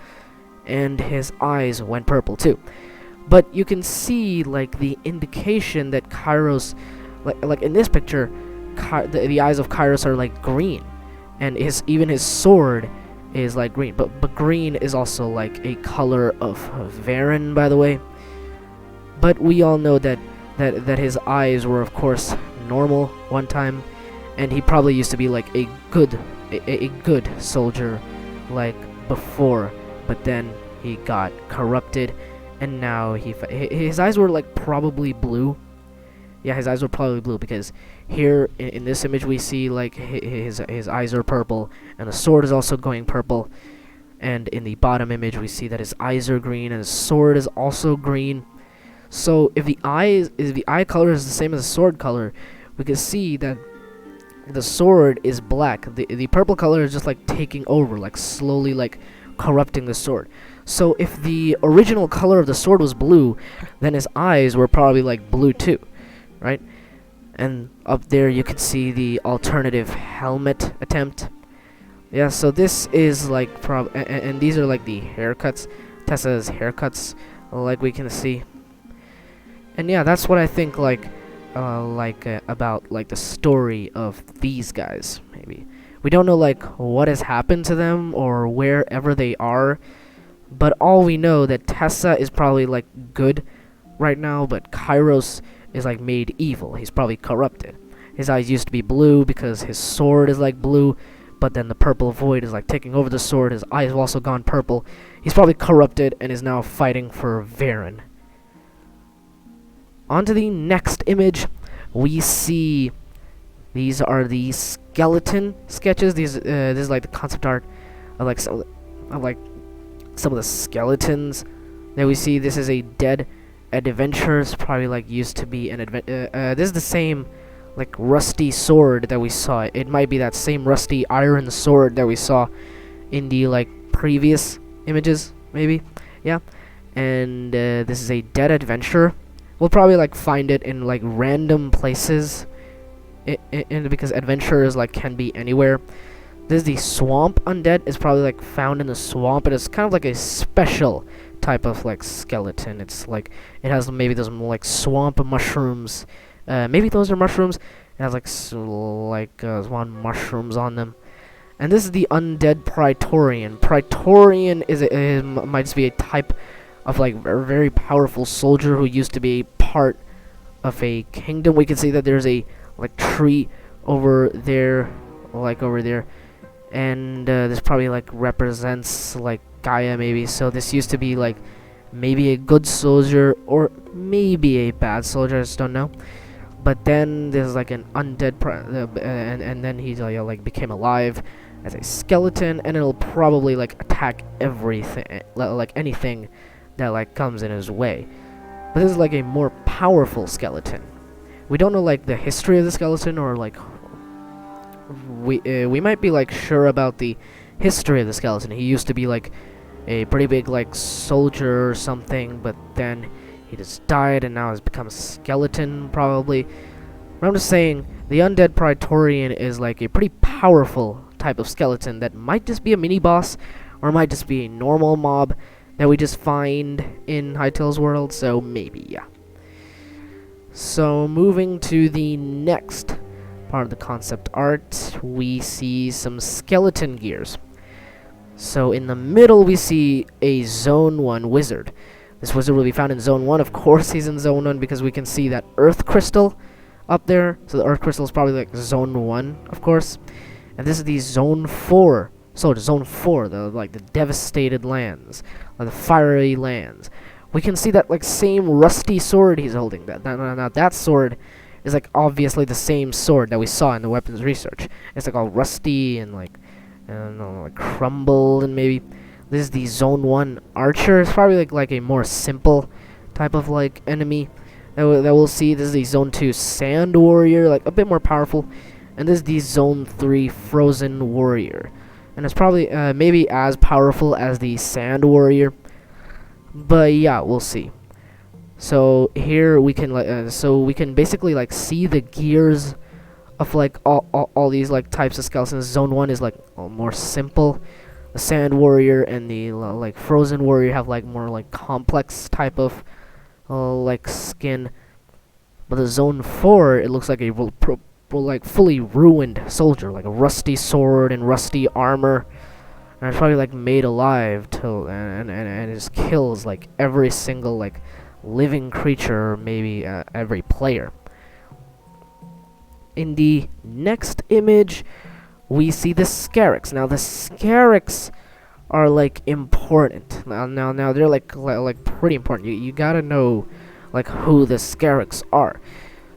and his eyes went purple too. But you can see like the indication that Kyros, like in this picture, the eyes of Kyros are like green, and even his sword is like green. But green is also like a color of Varyn, by the way. But we all know that his eyes were of course normal one time, and he probably used to be like a good soldier like before, but then he got corrupted, and now his eyes were like probably blue. Yeah, his eyes were probably blue, because here in this image we see like his eyes are purple, and the sword is also going purple. And in the bottom image we see that his eyes are green and his sword is also green. So if the eye color is the same as the sword color, we can see that the sword is black. The purple color is just like taking over, like slowly like corrupting the sword. So if the original color of the sword was blue, then his eyes were probably like blue too, right? And up there you can see the alternative helmet attempt. Yeah, so this is like and these are like the haircuts, Tessa's haircuts, like we can see. And yeah, that's what I think like about like the story of these guys. Maybe we don't know like what has happened to them or wherever they are, but all we know that Tessa is probably like good right now, but Kyros is like made evil. He's probably corrupted. His eyes used to be blue because his sword is like blue, but then the purple void is like taking over the sword. His eyes have also gone purple. He's probably corrupted and is now fighting for Varyn. On to the next image, we see these are the skeleton sketches. This is like the concept art of like some of the skeletons that we see. This is a dead adventurer. It's probably like used to be an this is the same like rusty sword that we saw. It might be that same rusty iron sword that we saw in the like previous images, maybe. Yeah. And this is a dead adventurer. We'll probably like find it in like random places, because adventurers like can be anywhere. This is the swamp undead. It's probably like found in the swamp, and it's kind of like a special type of like skeleton. It's like it has maybe those like swamp mushrooms. Maybe those are mushrooms. It has like one mushrooms on them. And this is the undead Praetorian. Praetorian might just be a type of like very powerful soldier who used to be part of a kingdom. We can see that there's a like tree over there, and this probably like represents like Gaia maybe. So this used to be like maybe a good soldier or maybe a bad soldier. I just don't know. But then there's like an undead, and then he like became alive as a skeleton, and it'll probably like attack everything, like anything that like comes in his way. But this is like a more powerful skeleton. We don't know like the history of the skeleton, or like we might be like sure about the history of the skeleton. He used to be like a pretty big like soldier or something, but then he just died and now has become a skeleton probably. But I'm just saying the undead Praetorian is like a pretty powerful type of skeleton that might just be a mini boss, or might just be a normal mob that we just find in Hytale's world. So maybe, yeah. So moving to the next part of the concept art, we see some skeleton gears. So in the middle we see a Zone 1 wizard. This wizard will be found in Zone 1. Of course he's in Zone 1 because we can see that Earth Crystal up there. So the Earth Crystal is probably like Zone 1, of course. And this is the Zone 4 soldier. Zone 4, the devastated lands, or the fiery lands. We can see that like same rusty sword he's holding. That sword is like obviously the same sword that we saw in the weapons research. It's like all rusty and like, I don't know, like crumbled, and maybe this is the Zone 1 archer. It's probably like a more simple type of like enemy that we'll see. This is the Zone 2 sand warrior, like a bit more powerful. And this is the Zone 3 frozen warrior. And it's probably maybe as powerful as the sand warrior. But yeah, we'll see. So here we can we can basically like see the gears of like all these like types of skeletons. Zone 1 is like more simple. The sand warrior and the like frozen warrior have like more like complex type of like skin. But the Zone 4, it looks like a like fully ruined soldier, like a rusty sword and rusty armor. And it's probably like made alive till and it just kills like every single like living creature, or maybe every player. In the next image we see the Scaraks. Now the Scaraks are like important. Now they're like pretty important. You gotta know like who the Scaraks are.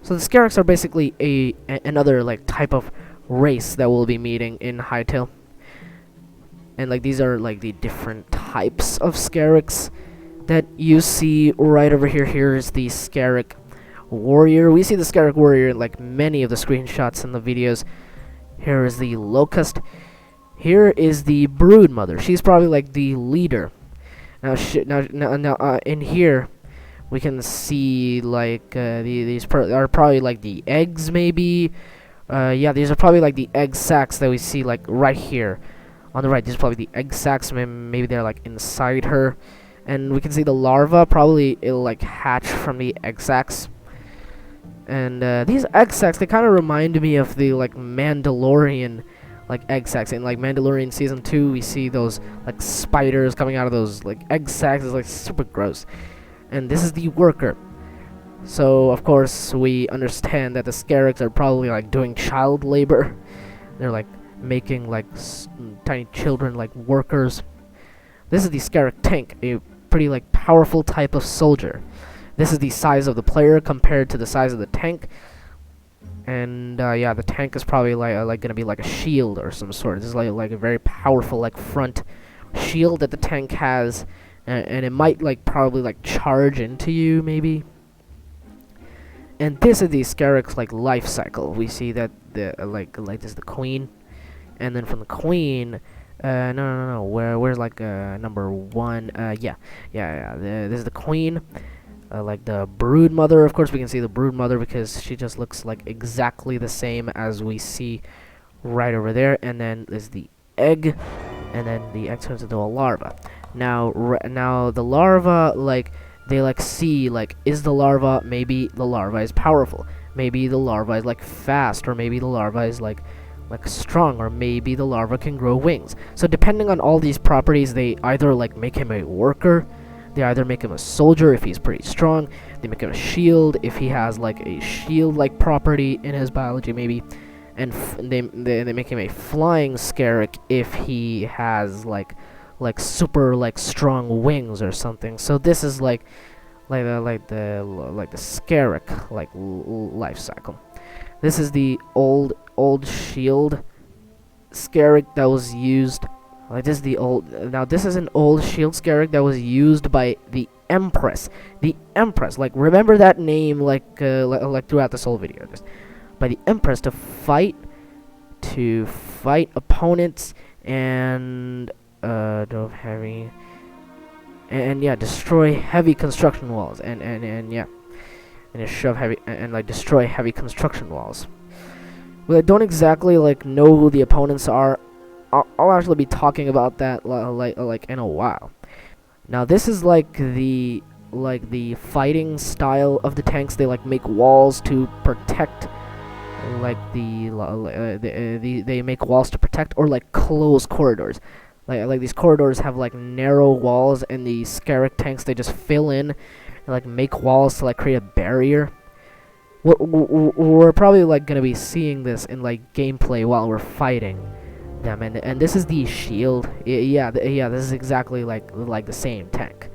So the Scaraks are basically another like type of race that we'll be meeting in Hytale. And like these are like the different types of Scaraks that you see right over here. Here is the Scarak warrior. We see the Scarak warrior in like many of the screenshots in the videos. Here is the locust. Here is the brood mother. She's probably like the leader. Now, in here we can see like these are probably like the eggs, maybe. Yeah, these are probably like the egg sacs that we see like right here on the right. These are probably the egg sacs. Maybe they're like inside her, and we can see the larva. Probably it'll like hatch from the egg sacs. And these egg sacs, they kind of remind me of the like Mandalorian like egg sacs. In like Mandalorian season 2, we see those like spiders coming out of those like egg sacs. It's like super gross. And this is the worker. So of course we understand that the Scaraks are probably like doing child labor. They're like making like tiny children like workers. This is the Scarak tank, a pretty like powerful type of soldier. This is the size of the player compared to the size of the tank. And yeah, the tank is probably like gonna be like a shield or some sort. This is like a very powerful like front shield that the tank has, and it might like probably like charge into you maybe. And this is the Scarak's like life cycle. We see that the like this is the queen, and then from the queen, no. Where's like number 1? Yeah. This is the queen. Like the brood mother, of course we can see the brood mother because she just looks like exactly the same as we see right over there. And then there's the egg, and then the egg turns into a larva. Now the larva, like they like see like, is the larva, maybe the larva is powerful, maybe the larva is like fast, or maybe the larva is like strong, or maybe the larva can grow wings. So depending on all these properties, they either like make him a worker, they either make him a soldier if he's pretty strong, they make him a shield if he has like a shield-like property in his biology maybe, and they make him a flying Scarak if he has like super like strong wings or something. So this is like the Scarak like life cycle. This is the old shield Scarak that was used. Like this is the old. Now this is an old shield Scarak that was used by the Empress. The Empress, like remember that name, like throughout this whole video, just by the Empress to fight opponents and don't heavy and yeah, destroy heavy construction walls and yeah, and shove heavy and like destroy heavy construction walls. Well, I don't exactly like know who the opponents are. I'll actually be talking about that like in a while. Now this is like the fighting style of the tanks. They like make walls to protect, like they make walls to protect or like close corridors. Like these corridors have like narrow walls, and the Scarak tanks, they just fill in and like make walls to like create a barrier. We're probably like gonna be seeing this in like gameplay while we're fighting them, and this is the shield. Yeah, this is exactly like the same tank.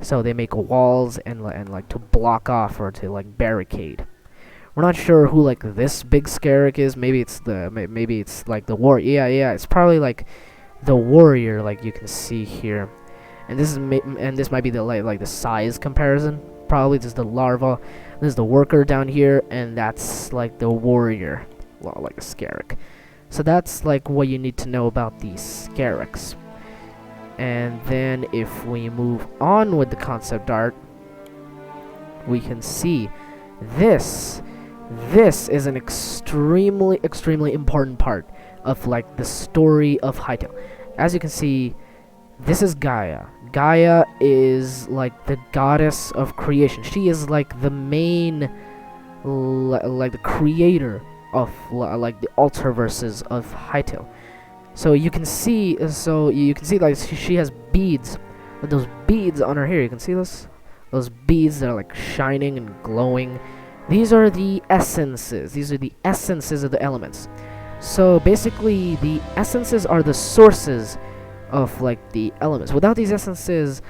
So they make walls and like to block off or to like barricade. We're not sure who like this big Scarak is. Maybe it's like the warrior. Yeah, it's probably like the warrior, like you can see here. And this might be the like the size comparison. Probably this is the larva. This is the worker down here, and that's like the warrior, well, like a Scarak. So that's like what you need to know about these Scaraks. And then if we move on with the concept art, we can see this is an extremely important part of like the story of Hytale. As you can see, this is Gaia. Gaia is like the goddess of creation. She is like the main like the creator of like the Alterverses of Hytale. So you can see like she has beads. With those beads on her hair, you can see those beads that are like shining and glowing. These are the essences. These are the essences of the elements. So basically, the essences are the sources of like the elements. Without these essences,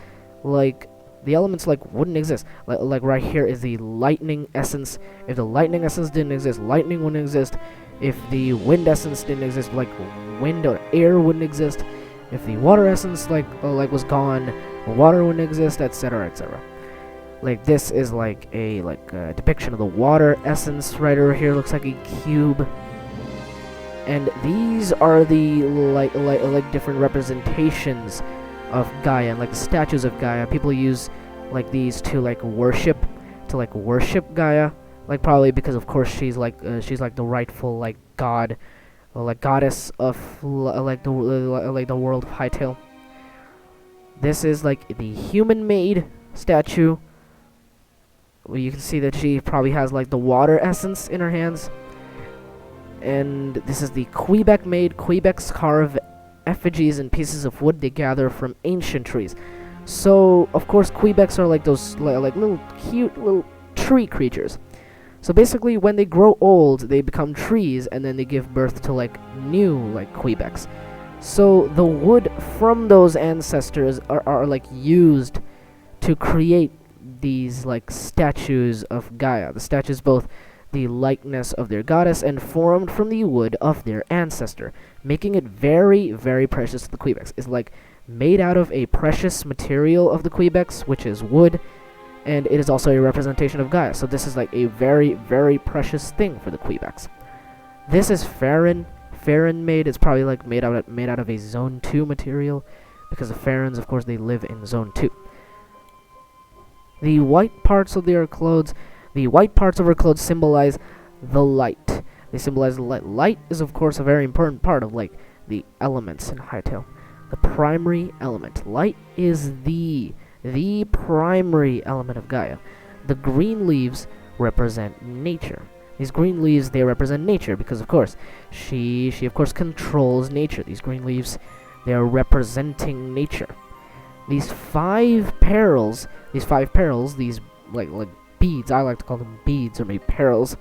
like the elements like wouldn't exist. Like right here is the lightning essence. If the lightning essence didn't exist, lightning wouldn't exist. If the wind essence didn't exist, like wind or air wouldn't exist. If the water essence like was gone, water wouldn't exist, etc., etc. Like this is like a depiction of the water essence right over here. Looks like a cube. And these are the like different representations of Gaia, and like the statues of Gaia. People use like these to worship Gaia, like probably because of course she's like the rightful like god, or like goddess of the world of Hytale. This is like the human-made statue. Well, you can see that she probably has like the water essence in her hands. And this is the Kweebec made. Kweebecs carve effigies and pieces of wood they gather from ancient trees. So, of course, Kweebecs are like those like little cute little tree creatures. So basically, when they grow old, they become trees, and then they give birth to like new like Kweebecs. So the wood from those ancestors are like used to create these like statues of Gaia. The statues both the likeness of their goddess and formed from the wood of their ancestor, making it very, very precious to the Kweebecs. It's like made out of a precious material of the Kweebecs, which is wood, and it is also a representation of Gaia. So this is like a very, very precious thing for the Kweebecs. This is Varyn. Ferran made. It's probably like made out of a Zone 2 material, because the Ferans, of course, they live in Zone 2. The white parts of their clothes. The white parts of her clothes symbolize the light. They symbolize the light. Light is, of course, a very important part of, like, the elements in Hytale. The primary element. Light is the primary element of Gaia. The green leaves represent nature. These green leaves, they represent nature because, of course, she of course, controls nature. These green leaves, they are representing nature. These five perils, these like beads, I like to call them beads or maybe perils,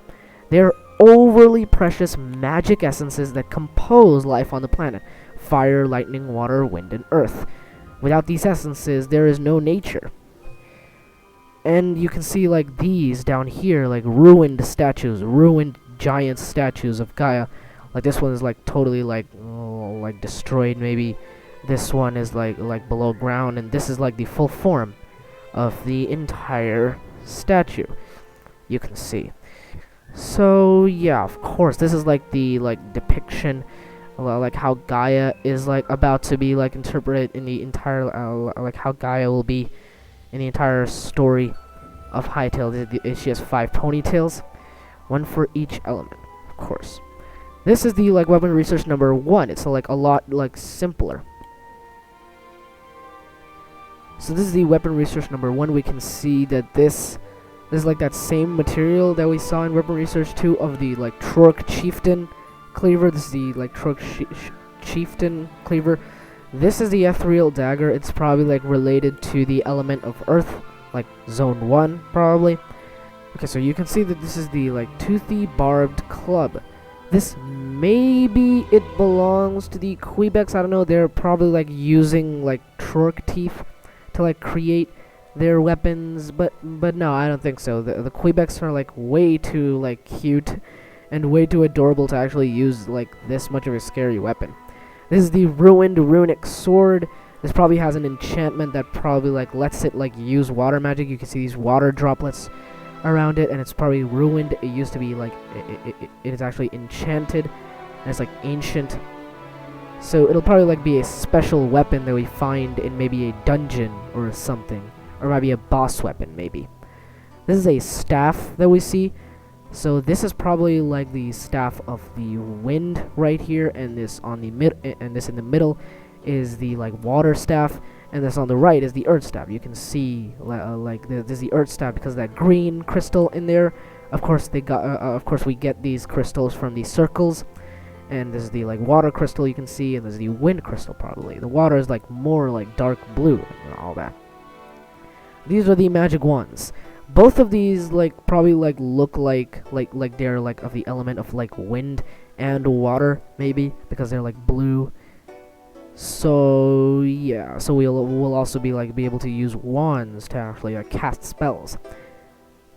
they're overly precious magic essences that compose life on the planet. Fire, lightning, water, wind, and earth. Without these essences, there is no nature. And you can see like these down here, like ruined statues, ruined giant statues of Gaia. Like this one is like totally like destroyed maybe. This one is like below ground, and this is like the full form of the entire statue. You can see. So yeah, of course, this is like the depiction, like how Gaia is like about to be like interpreted in the entire like how Gaia will be in the entire story of Hytale. She has 5 ponytails, 1 for each element, of course. This is the like weapon research number 1. It's like a lot like simpler. So this is the weapon research number 1. We can see that this is like that same material that we saw in weapon research 2 of the like Trork Chieftain cleaver. This is the like Trork Chieftain cleaver. This is the ethereal dagger. It's probably like related to the element of earth, like Zone 1 probably. Okay, so you can see that this is the like toothy barbed club. This maybe it belongs to the Kweebecs. I don't know. They're probably like using like Trork teeth to like create their weapons, but no, I don't think so. The Kweebecs are like way too like cute and way too adorable to actually use like this much of a scary weapon. This is the ruined runic sword. This probably has an enchantment that probably like lets it like use water magic. You can see these water droplets around it, and it's probably ruined. It used to be like it is actually enchanted, and it's like ancient. So it'll probably like be a special weapon that we find in maybe a dungeon or something, or maybe a boss weapon maybe. This is a staff that we see. So this is probably like the staff of the wind right here, and this on the this in the middle is the like water staff, and this on the right is the earth staff. You can see this is the earth staff because of that green crystal in there. Of course we get these crystals from the circles, and this is the like water crystal you can see, and this is the wind crystal probably. The water is like more like dark blue and all that. These are the magic wands. Both of these like probably like look like they're like of the element of like wind and water maybe, because they're like blue So yeah, so we'll also be able to use wands to actually cast spells.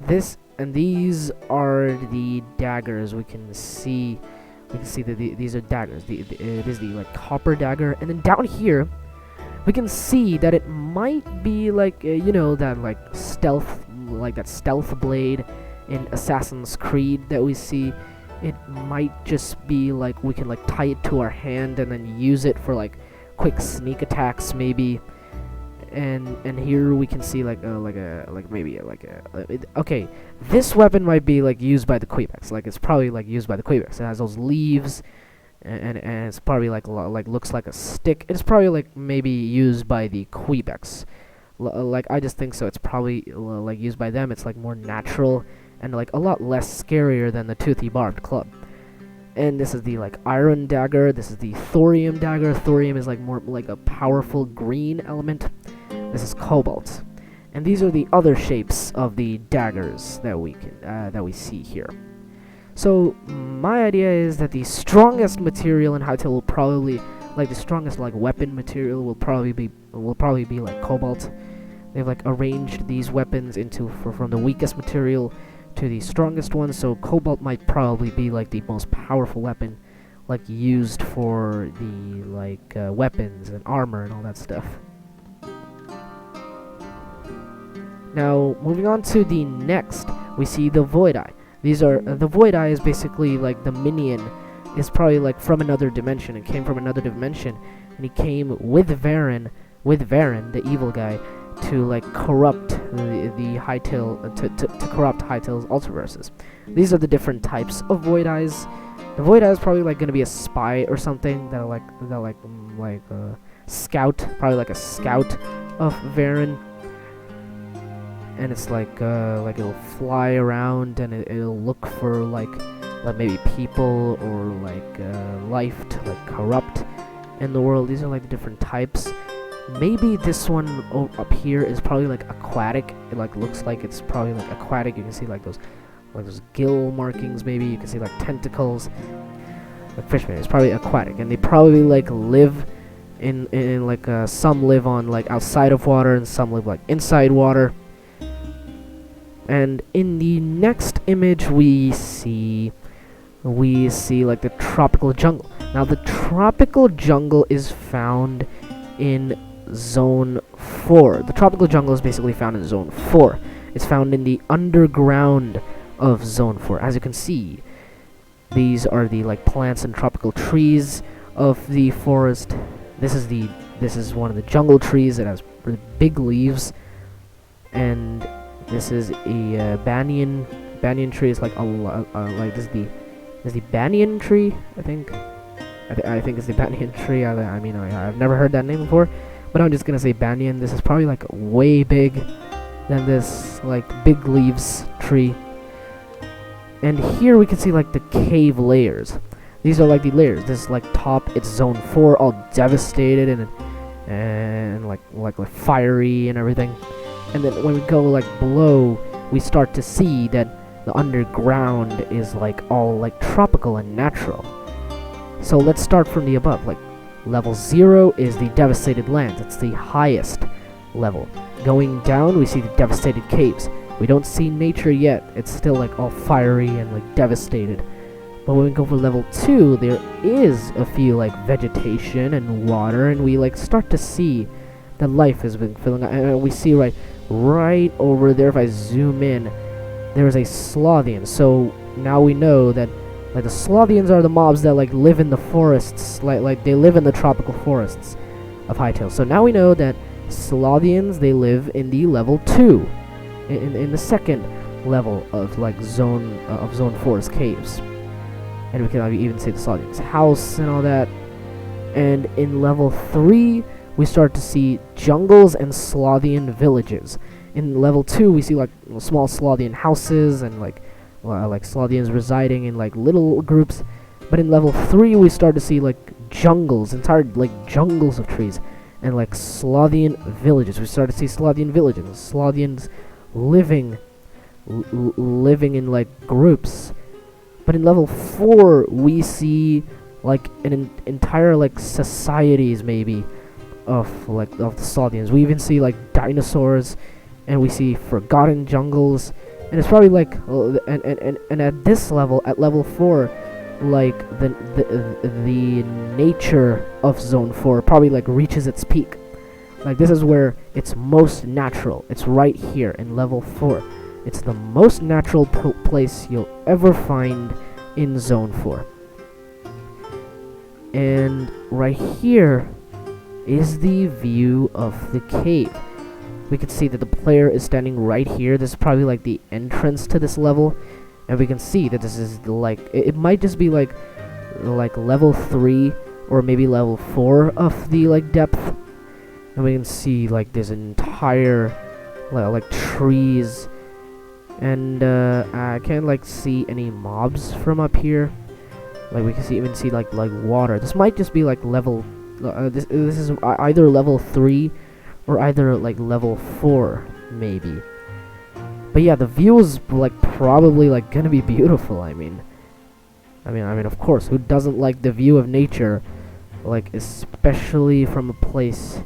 These are the daggers. We can see that these are daggers. It is the copper dagger, and then down here we can see that it might be that stealth blade in Assassin's Creed that we see. It might just be we can tie it to our hand and then use it for quick sneak attacks maybe. And here we can see okay, this weapon might be used by the Kweebecs. It's probably used by the Kweebecs. It has those leaves, and it's probably looks like a stick. It's probably maybe used by the Kweebecs. I just think so. It's probably used by them. It's more natural and a lot less scarier than the toothy barbed club. And this is the iron dagger. This is the thorium dagger. Thorium is more a powerful green element. This is cobalt. And these are the other shapes of the daggers that we see here. So my idea is that the strongest material in Hytale will probably the strongest weapon material will probably be cobalt. They've arranged these weapons from the weakest material to the strongest one, so cobalt might probably be the most powerful weapon used for the weapons and armor and all that stuff. Now moving on to the next, we see the Void Eye. These are the Void Eye is basically the minion is probably from another dimension and came from another dimension, and he came with Varyn, the evil guy, to corrupt the Hytale, to corrupt Hytale's Alterverses. These are the different types of Void Eyes. The Void Eye is probably going to be a spy or something that scout, probably a scout of Varyn. And it's it'll fly around and it'll look for maybe people or life to corrupt in the world. These are the different types. Maybe this one up here is probably aquatic. It looks like it's probably aquatic. You can see those gill markings. Maybe you can see tentacles. Fishmen. It's probably aquatic, and they probably live in some live on outside of water and some live inside water. And in the next image we see the tropical jungle. Now the tropical jungle is found in Zone 4. The tropical jungle is basically found in Zone 4. It's found in the underground of Zone 4. As you can see, these are the plants and tropical trees of the forest. This is one of the jungle trees that has really big leaves, and this is a banyan tree. It's this is the banyan tree. I think it's the banyan tree. I've never heard that name before, but I'm just gonna say banyan. This is probably way big than this big leaves tree. And here we can see the cave layers. These are the layers. This is top. It's Zone 4, all devastated and fiery and everything. And then when we go below, we start to see that the underground is all tropical and natural. So let's start from the above. Level 0 is the devastated lands. It's the highest level. Going down, we see the devastated caves. We don't see nature yet. It's still all fiery and devastated. But when we go for level 2, there is a few vegetation and water, and we start to see that life has been filling up. And we see right over there, if I zoom in, there is a Slothian. So now we know that the Slothians are the mobs that live in the forests, they live in the tropical forests of Hytale. So now we know that Slothians, they live in the level 2, in the second level of Zone 4's caves. And we can even see the Slothian's house and all that. And in level 3, we start to see jungles and Slothian villages. In level 2, we see small Slothian houses and Slothians residing in little groups. But in level 3, we start to see jungles, entire jungles of trees, and Slothian villages. We start to see Slothian villages, Slothians living in groups. But in level 4, we see like entire like societies maybe of the Saldians. We even see like dinosaurs, and we see forgotten jungles, and it's probably like and at this level, at level 4, like the nature of Zone 4 probably like reaches its peak. Like this is where it's most natural. It's right here in level 4. It's the most natural place you'll ever find in Zone 4. And right here is the view of the cave. We can see that the player is standing right here. This is probably like the entrance to this level, and we can see that this is like it might just be like level 3 or maybe level 4 of the like depth. And we can see like this entire like trees, and I can't like see any mobs from up here. Like we can even see like water. This might just be like level this is either level 3 or either like level 4 maybe. But yeah, the view is like probably like gonna be beautiful. I mean of course, who doesn't like the view of nature, like especially from a place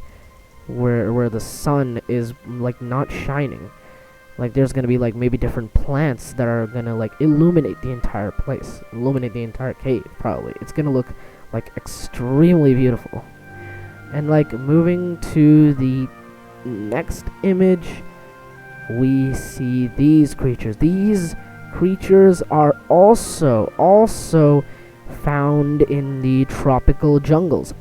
where the sun is like not shining. Like there's gonna be like maybe different plants that are gonna like illuminate the entire place, illuminate the entire cave. Probably it's gonna look like extremely beautiful. And like moving to the next image, we see these creatures. These creatures are also found in the tropical jungles.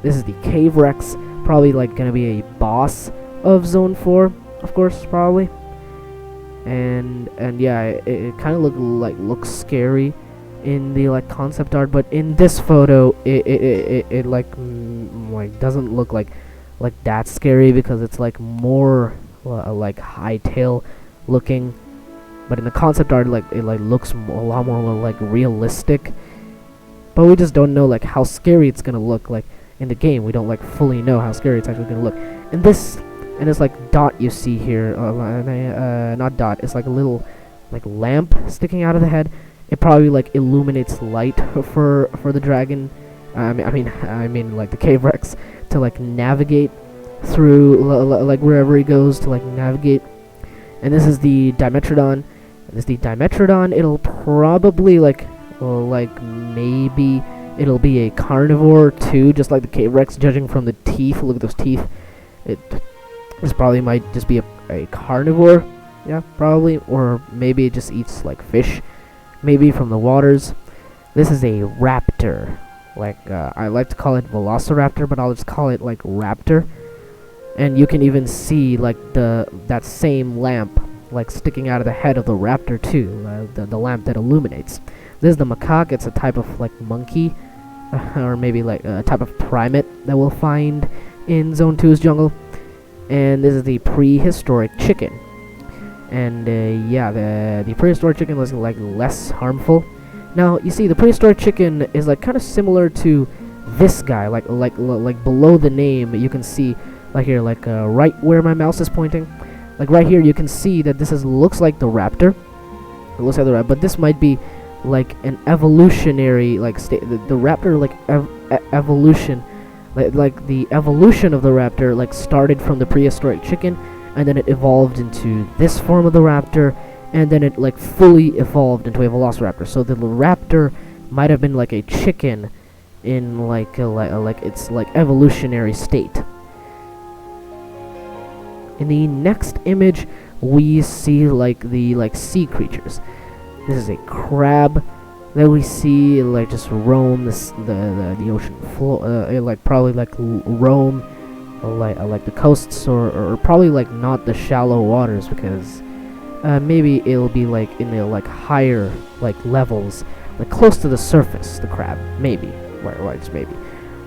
This is the Kweebecs, probably like gonna be a boss of Zone 4, of course, probably. And yeah, it kind of looks scary in the like concept art, but in this photo it like doesn't look like that scary, because it's like more like Hytale looking. But in the concept art, like it like looks a lot more like realistic. But we just don't know like how scary it's gonna look like in the game. We don't like fully know how scary it's actually gonna look. And this like dot you see here, not dot, it's like a little like lamp sticking out of the head. It probably like illuminates light for the dragon. I mean like the Kweebecs, to like navigate through like wherever he goes to like navigate. And this is the Dimetrodon. It'll probably like maybe it'll be a carnivore too, just like the Kweebecs, judging from the teeth. Look at those teeth. This probably might just be a carnivore, yeah, probably, or maybe it just eats like fish, maybe from the waters. This is a raptor. Like I like to call it velociraptor, but I'll just call it like raptor. And you can even see like that same lamp like sticking out of the head of the raptor too, the lamp that illuminates. This is the macaque. It's a type of like monkey, or maybe like a type of primate that we'll find in Zone 2's jungle. And this is the prehistoric chicken. And yeah, the prehistoric chicken is like less harmful. Now you see, the prehistoric chicken is like kind of similar to this guy, like below the name you can see like here, like right where my mouse is pointing, like right here you can see that this looks like the raptor. It looks like the raptor, but this might be like an evolutionary like state. The raptor like evolution. Like the evolution of the raptor like started from the prehistoric chicken, and then it evolved into this form of the raptor, and then it like fully evolved into a velociraptor. So the raptor might have been like a chicken in like its like evolutionary state. In the next image, we see like the sea creatures. This is a crab that we see like just roam the ocean floor, like probably like roam like the coasts, or probably like not the shallow waters, because maybe it'll be like in the like higher like levels, like close to the surface. The crab, maybe, right, just maybe.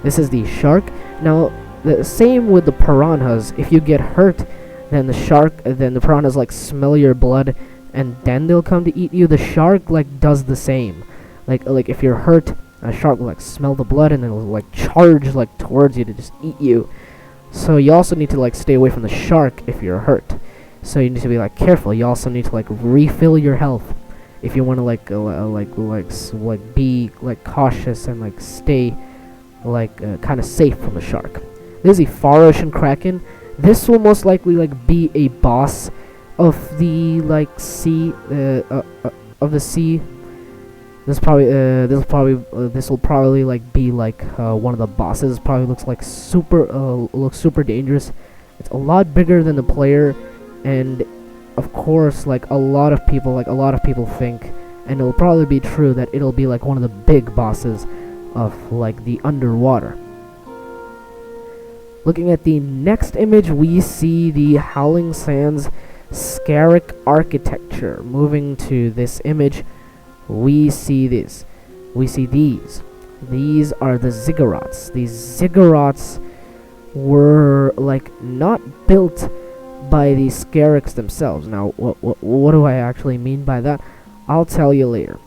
This is the shark. Now the same with the piranhas. If you get hurt, then the piranhas like smell your blood, and then they'll come to eat you. The shark like does the same. Like if you're hurt, a shark will like smell the blood, and then it'll like charge like towards you to just eat you. So you also need to like stay away from the shark if you're hurt. So you need to be like careful. You also need to like refill your health if you want to be like cautious and like stay like kind of safe from the shark. This is a far Ocean Kraken. This will most likely like be a boss of the like sea of the sea. This will probably like be like one of the bosses. Probably looks super dangerous. It's a lot bigger than the player, and of course, like a lot of people think, and it'll probably be true, that it'll be like one of the big bosses of like the underwater. Looking at the next image, we see the Howling Sands Scarak architecture. Moving to this image, we see this. We see these. These are the ziggurats. These ziggurats were like not built by the Scaraks themselves. Now, what do I actually mean by that? I'll tell you later.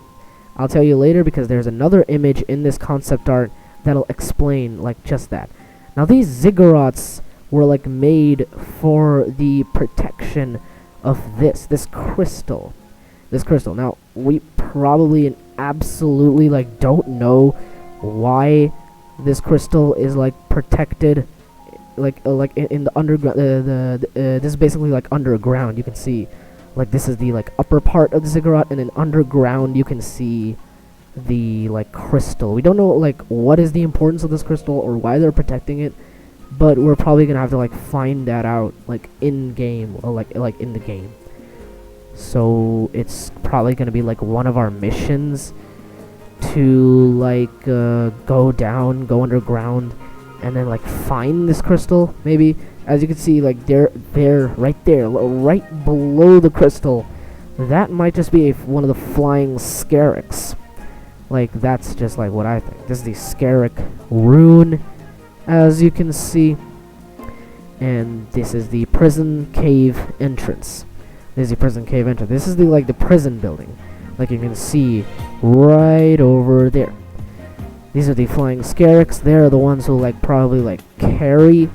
I'll tell you later, because there's another image in this concept art that'll explain like just that. Now, these ziggurats were like made for the protection of this crystal. This crystal. Now, we probably and absolutely like don't know why this crystal is like protected. Like in the underground, this is basically like underground. You can see, like, this is the like upper part of the ziggurat, and then underground you can see the like crystal. We don't know like what is the importance of this crystal or why they're protecting it, but we're probably gonna have to like find that out like in game, or like in the game. So it's probably gonna be like one of our missions to like go underground, and then like find this crystal. Maybe, as you can see, like right below the crystal, that might just be one of the flying Scaraks. Like, that's just like what I think. This is the Scarak rune, as you can see, and this is the prison cave entrance. This is the prison cave entrance. This is the prison building, like you can see right over there. These are the flying Scaraks. They're the ones who like probably like carry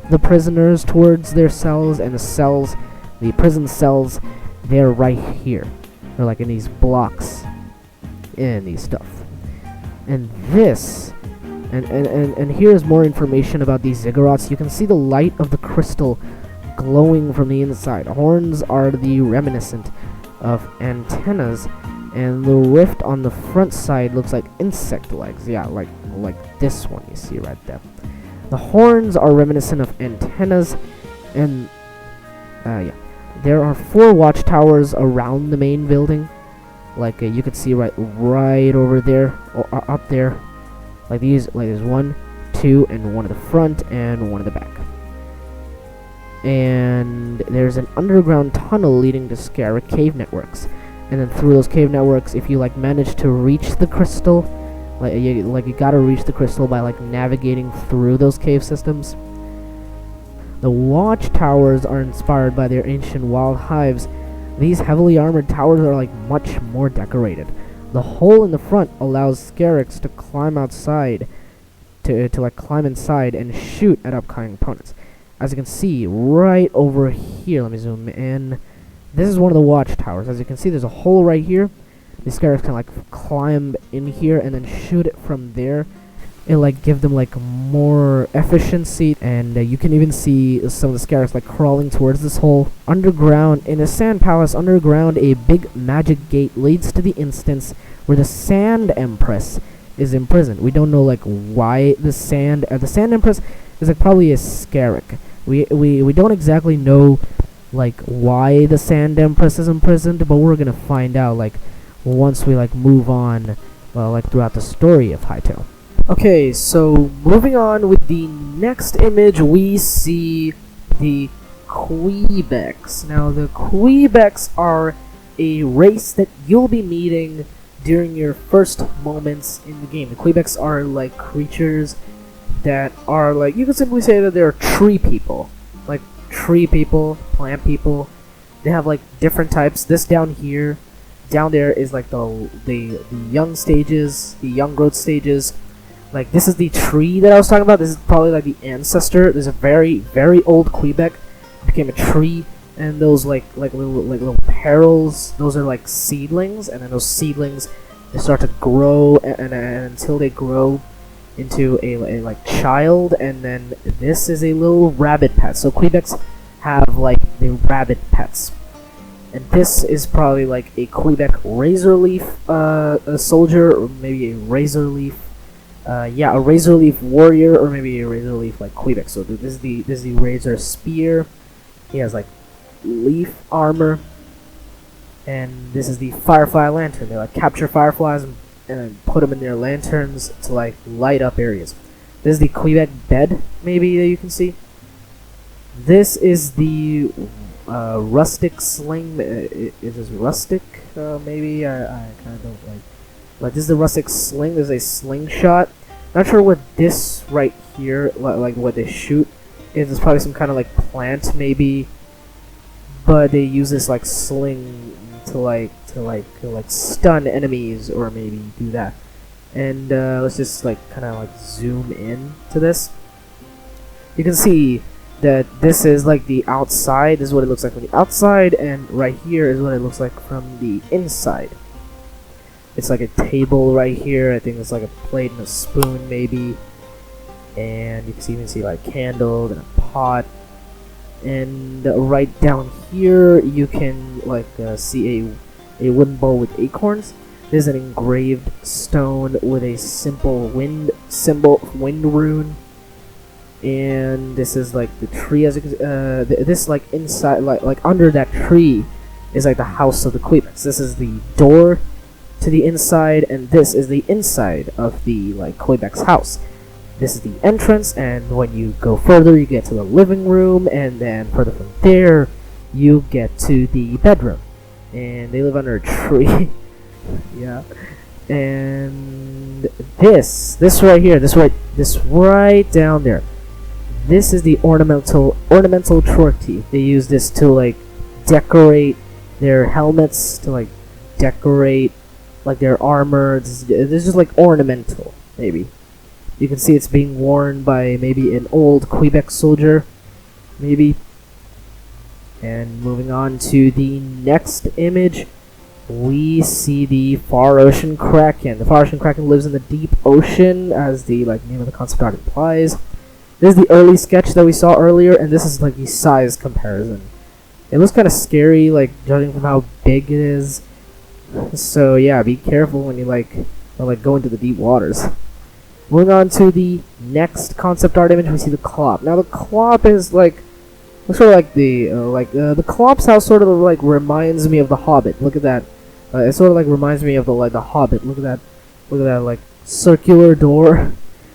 the prisoners towards their cells, and the prison cells, they're right here. They're like in these blocks and these stuff. And this, and here's more information about these ziggurats. You can see the light of the crystal glowing from the inside. Horns are the reminiscent of antennas, and the rift on the front side looks like insect legs. Yeah, like this one you see right there. The horns are reminiscent of antennas, and yeah, there are 4 watchtowers around the main building. Like you could see right over there, or up there. Like these, like there's 1, 2, and 1 at the front and 1 at the back. And there's an underground tunnel leading to Scarak cave networks. And then through those cave networks, if you like manage to reach the crystal, you gotta reach the crystal by like navigating through those cave systems. The watchtowers are inspired by their ancient wild hives. These heavily armored towers are like much more decorated. The hole in the front allows Scaraks to climb outside, to like climb inside and shoot at upcoming opponents. As you can see right over here, let me zoom in. This is one of the watchtowers. As you can see, there's a hole right here. The Scaraks can like climb in here and then shoot it from there. It'll like give them like more efficiency, and you can even see some of the Scaraks like crawling towards this hole. Underground, in a sand palace underground, a big magic gate leads to the instance where the Sand Empress is imprisoned. We don't know like why the Sand Empress is like probably a Scarak. We don't exactly know like why the Sand Empress is imprisoned, but we're gonna find out like once we like move on, well, like throughout the story of Hytale. Okay, so moving on with the next image, we see the Kweebecs. Now, the Kweebecs are a race that you'll be meeting during your first moments in the game. The Kweebecs are like creatures that are like, you can simply say that they're tree people. Like tree people, plant people. They have like different types. This down here, down there is like the young stages, the young growth stages. Like, this is the tree that I was talking about. This is probably like the ancestor. There's a very, very old Kweebec. It became a tree and those little perils, those are like seedlings, and then those seedlings, they start to grow, and until they grow into a like child, and then this is a little rabbit pet. So Kweebecs have like the rabbit pets, and this is probably like a Kweebec razor leaf a soldier, or maybe a razor leaf a razor leaf warrior, or maybe a razor leaf like Kweebec. So this is the razor spear. He has like leaf armor, and this is the firefly lantern. They like capture fireflies and then put them in their lanterns to like light up areas. This is the Kweebec bed, maybe, that you can see. This is the rustic sling. Is this rustic? Maybe I kind of don't like. But this is the rustic sling. There's a slingshot. Not sure what this right here, like what they shoot, is. It's probably some kind of like plant, maybe. But they use this like sling to stun enemies, or maybe do that. And let's just like kind of like zoom in to this. You can see that this is like the outside. This is what it looks like from the outside, and right here is what it looks like from the inside. It's like a table right here. I think it's like a plate and a spoon, maybe. And you can even see like candles and a pot. And right down here, you can like see a wooden bowl with acorns. There's an engraved stone with a simple wind symbol, wind rune. And this is like the tree, as you can this like inside, like under that tree, is like the house of the Kweebecs. This is the door to the inside, and this is the inside of the like Kweebec's house. This is the entrance, and when you go further, you get to the living room, and then further from there, you get to the bedroom. And they live under a tree. Yeah. And this right here, this right down there, this is the ornamental Trork teeth. They use this to like decorate their helmets, to like decorate like their armor. This is just like ornamental, maybe. You can see it's being worn by maybe an old Kweebec soldier, maybe. And moving on to the next image, we see the Far Ocean Kraken. The Far Ocean Kraken lives in the deep ocean, as the like name of the concept art implies. This is the early sketch that we saw earlier, and this is like the size comparison. It looks kind of scary, like judging from how big it is. So yeah, be careful when you like go into the deep waters. Moving on to the next concept art image, we see the Klop. Now the Klop is like sort of like the Klop's house sort of like reminds me of the Hobbit. Look at that. It sort of like reminds me of the Hobbit. Look at that like circular door.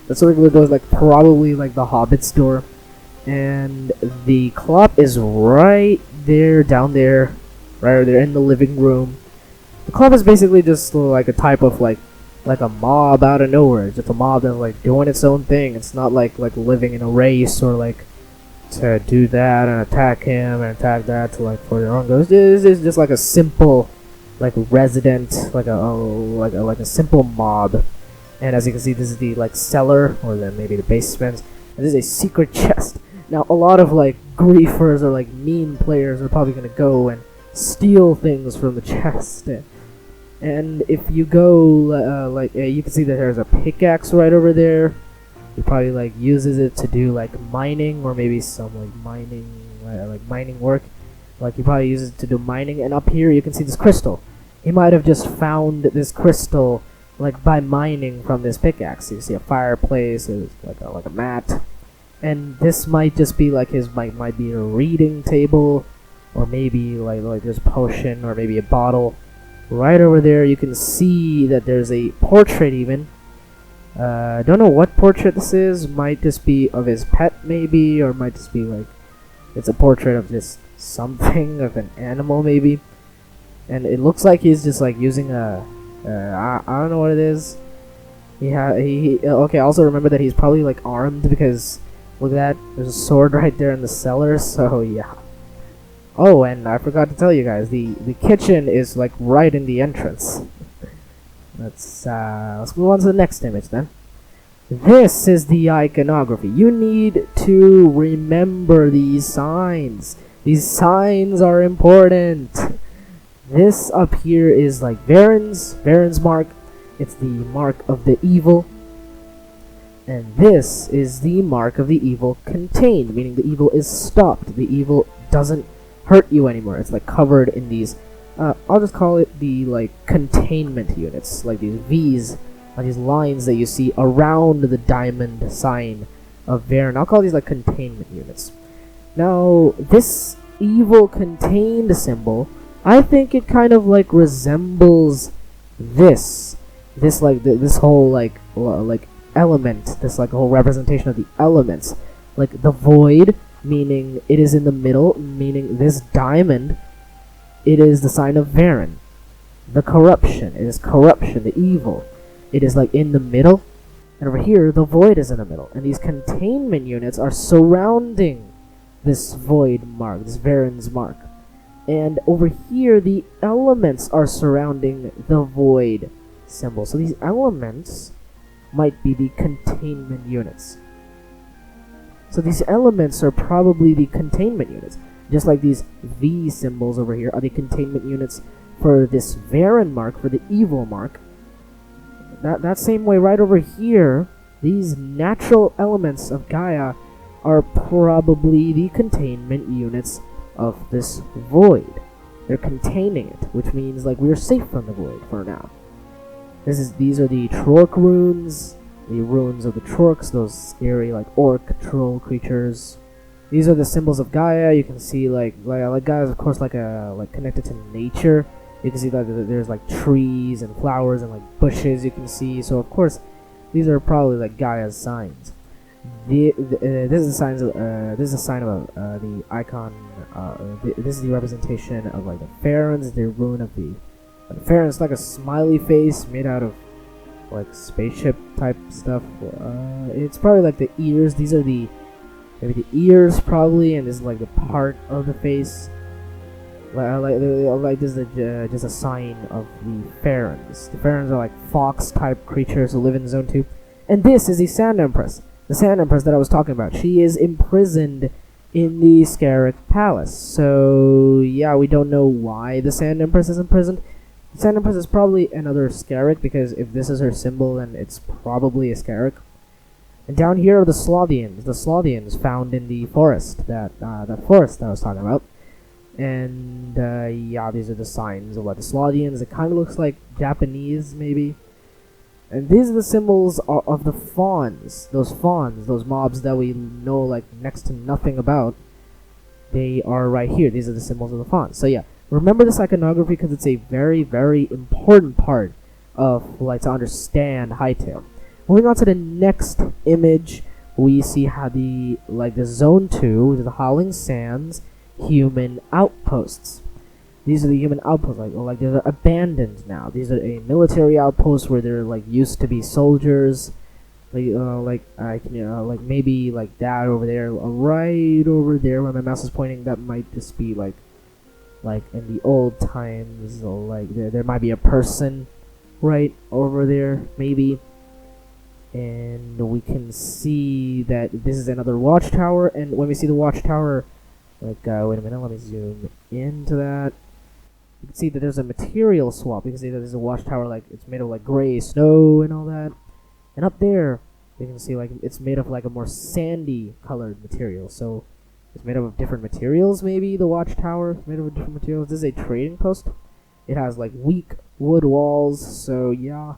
The circular door is like probably like the Hobbit's door. And the Klop is right there, down there, right over there in the living room. The Klop is basically just like a type of like a mob out of nowhere. It's just a mob that's like doing its own thing. It's not like living in a race, or like to do that and attack him and attack that to like for their own goals. This is just like a simple like resident, like a simple mob. And as you can see, this is the like cellar, or then maybe the basement. And this is a secret chest. Now a lot of like griefers or like mean players are probably gonna go and steal things from the chest. And if you go you can see that there's a pickaxe right over there. He probably like uses it to do like mining, or maybe some like mining work. Like he probably uses it to do mining. And up here you can see this crystal. He might have just found this crystal like by mining from this pickaxe. You see a fireplace, like a mat, and this might just be like his might be a reading table, or maybe like there's a potion, or maybe a bottle. Right over there you can see that there's a portrait even. Don't know what portrait this is. Might just be of his pet maybe, or might just be like it's a portrait of just something, of an animal maybe. And it looks like he's just like using a I don't know what it is. Okay, also remember that he's probably like armed, because look at that, there's a sword right there in the cellar. So yeah. Oh, and I forgot to tell you guys, the kitchen is like right in the entrance. Let's move on to the next image then. This is the iconography. You need to remember these signs. These signs are important. This up here is like Varyn's mark. It's the mark of the evil. And this is the mark of the evil contained, meaning the evil is stopped. The evil doesn't hurt you anymore. It's like covered in these, I'll just call it the like containment units, like these V's, like these lines that you see around the diamond sign of Varyn. I'll call these like containment units. Now, this evil contained symbol, I think it kind of like resembles this whole like element, this like whole representation of the elements, like the void, meaning it is in the middle, meaning this diamond, it is the sign of Varyn. The corruption, it is corruption, the evil, it is like in the middle, and over here the void is in the middle, and these containment units are surrounding this void mark, this Varyn's mark. And over here the elements are surrounding the void symbol. So these elements might be the containment units. So these elements are probably the containment units. Just like these V symbols over here are the containment units for this Varyn mark, for the evil mark. That same way right over here, these natural elements of Gaia are probably the containment units of this void. They're containing it, which means like we're safe from the void for now. These are the Trork runes, the runes of the Trorks, those scary like orc troll creatures. These are the symbols of Gaia. You can see like Gaia is of course like connected to nature. You can see that there's like trees and flowers and like bushes you can see. So of course these are probably like Gaia's signs. This is a sign of the icon. This is the representation of like the Ferans, the rune of the Ferans, like a smiley face made out of like spaceship type stuff. It's probably like the ears. These are maybe the ears probably, and this is like the part of the face. Like this is just a sign of the Ferans. The Ferans are like fox type creatures who live in Zone 2, and this is the Sand Empress. The Sand Empress that I was talking about. She is imprisoned in the Scarak Palace. So yeah, we don't know why the Sand Empress is imprisoned. The Sand Empress is probably another Scarak, because if this is her symbol, then it's probably a Scarak. And down here are the Slothians found in the forest, that forest that I was talking about. And yeah, these are the signs of like the Slothians. It kind of looks like Japanese, maybe. And these are the symbols of the fawns, those mobs that we know like next to nothing about. They are right here. These are the symbols of the fawns. So yeah, remember this iconography because it's a very, very important part of like to understand Hytale. Moving on to the next image, we see how the Zone 2, which is the Howling Sands, human outposts. These are the human outposts, like they're abandoned now. These are a military outpost where there like used to be soldiers, maybe like that over there, right over there where my mouse is pointing. That might just be like in the old times, like there might be a person right over there, maybe. And we can see that this is another watchtower, and when we see the watchtower, wait a minute, let me zoom into that. You can see that there's a material swap. You can see that there's a watchtower, like it's made of like gray snow and all that. And up there, you can see like it's made of like a more sandy colored material. So it's made up of different materials. Maybe the watchtower is made up of different materials. This is a trading post. It has like weak wood walls. So yeah,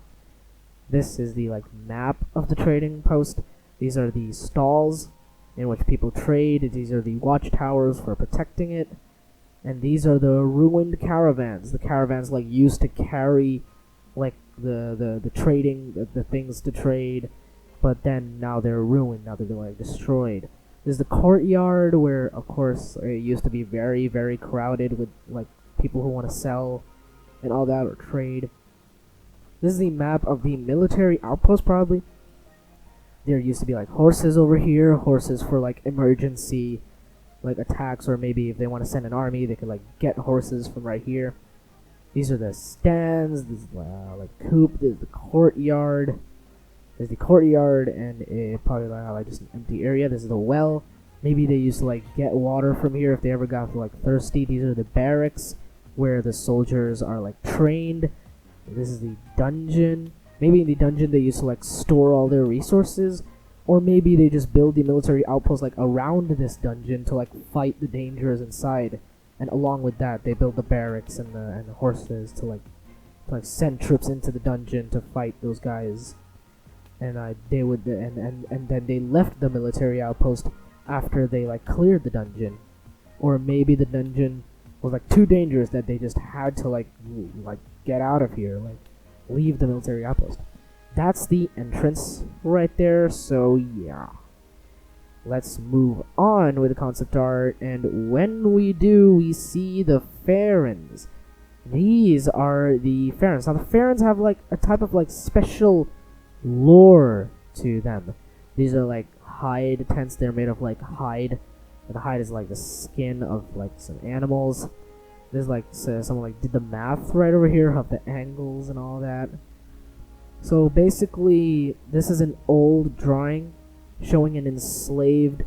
this is the like map of the trading post. These are the stalls in which people trade. These are the watchtowers for protecting it. And these are the ruined caravans. The caravans like used to carry like the trading, the things to trade, but then now they're ruined. Now they're like destroyed. There's the courtyard where, of course, it used to be very, very crowded with like people who want to sell and all that or trade. This is the map of the military outpost probably. There used to be like horses over here, horses for like emergency like attacks, or maybe if they want to send an army, they could like get horses from right here. These are the stands. This is like coop. There's the courtyard. There's the courtyard, and it probably like just an empty area. This is the well. Maybe they used to like get water from here if they ever got like thirsty. These are the barracks where the soldiers are like trained. This is the dungeon. Maybe in the dungeon they used to like store all their resources, or maybe they just build the military outpost like around this dungeon to like fight the dangers inside. And along with that, they build the barracks and the horses to like send troops into the dungeon to fight those guys. And they would and then they left the military outpost after they like cleared the dungeon, or maybe the dungeon was like too dangerous that they just had to like get out of here, like leave the military outpost. That's the entrance right there. So yeah, let's move on with the concept art, and when we do, we see the Ferans. These are the Ferans. Now the Ferans have like a type of like special lore to them. These are like hide tents. They're made of like hide. The hide is like the skin of like some animals. There's like someone like did the math right over here of the angles and all that. So basically, this is an old drawing showing an enslaved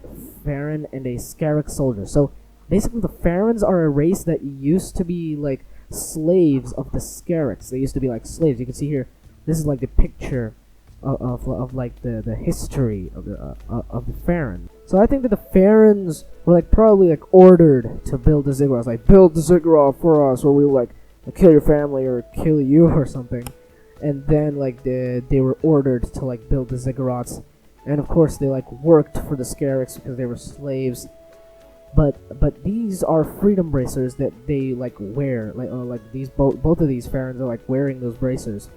Varyn and a Scarak soldier. So basically, the Ferans are a race that used to be like slaves of the Scaraks. They used to be like slaves. You can see here, this is like the picture of like the history of the Ferans. So I think that the Ferans were like probably like ordered to build the ziggurats, like build the ziggurat for us, or we'll like kill your family or kill you or something. And then like they were ordered to like build the ziggurats, and of course they like worked for the Scaraks because they were slaves. But these are freedom bracers that they like wear, like these both of these Ferans are like wearing those bracers.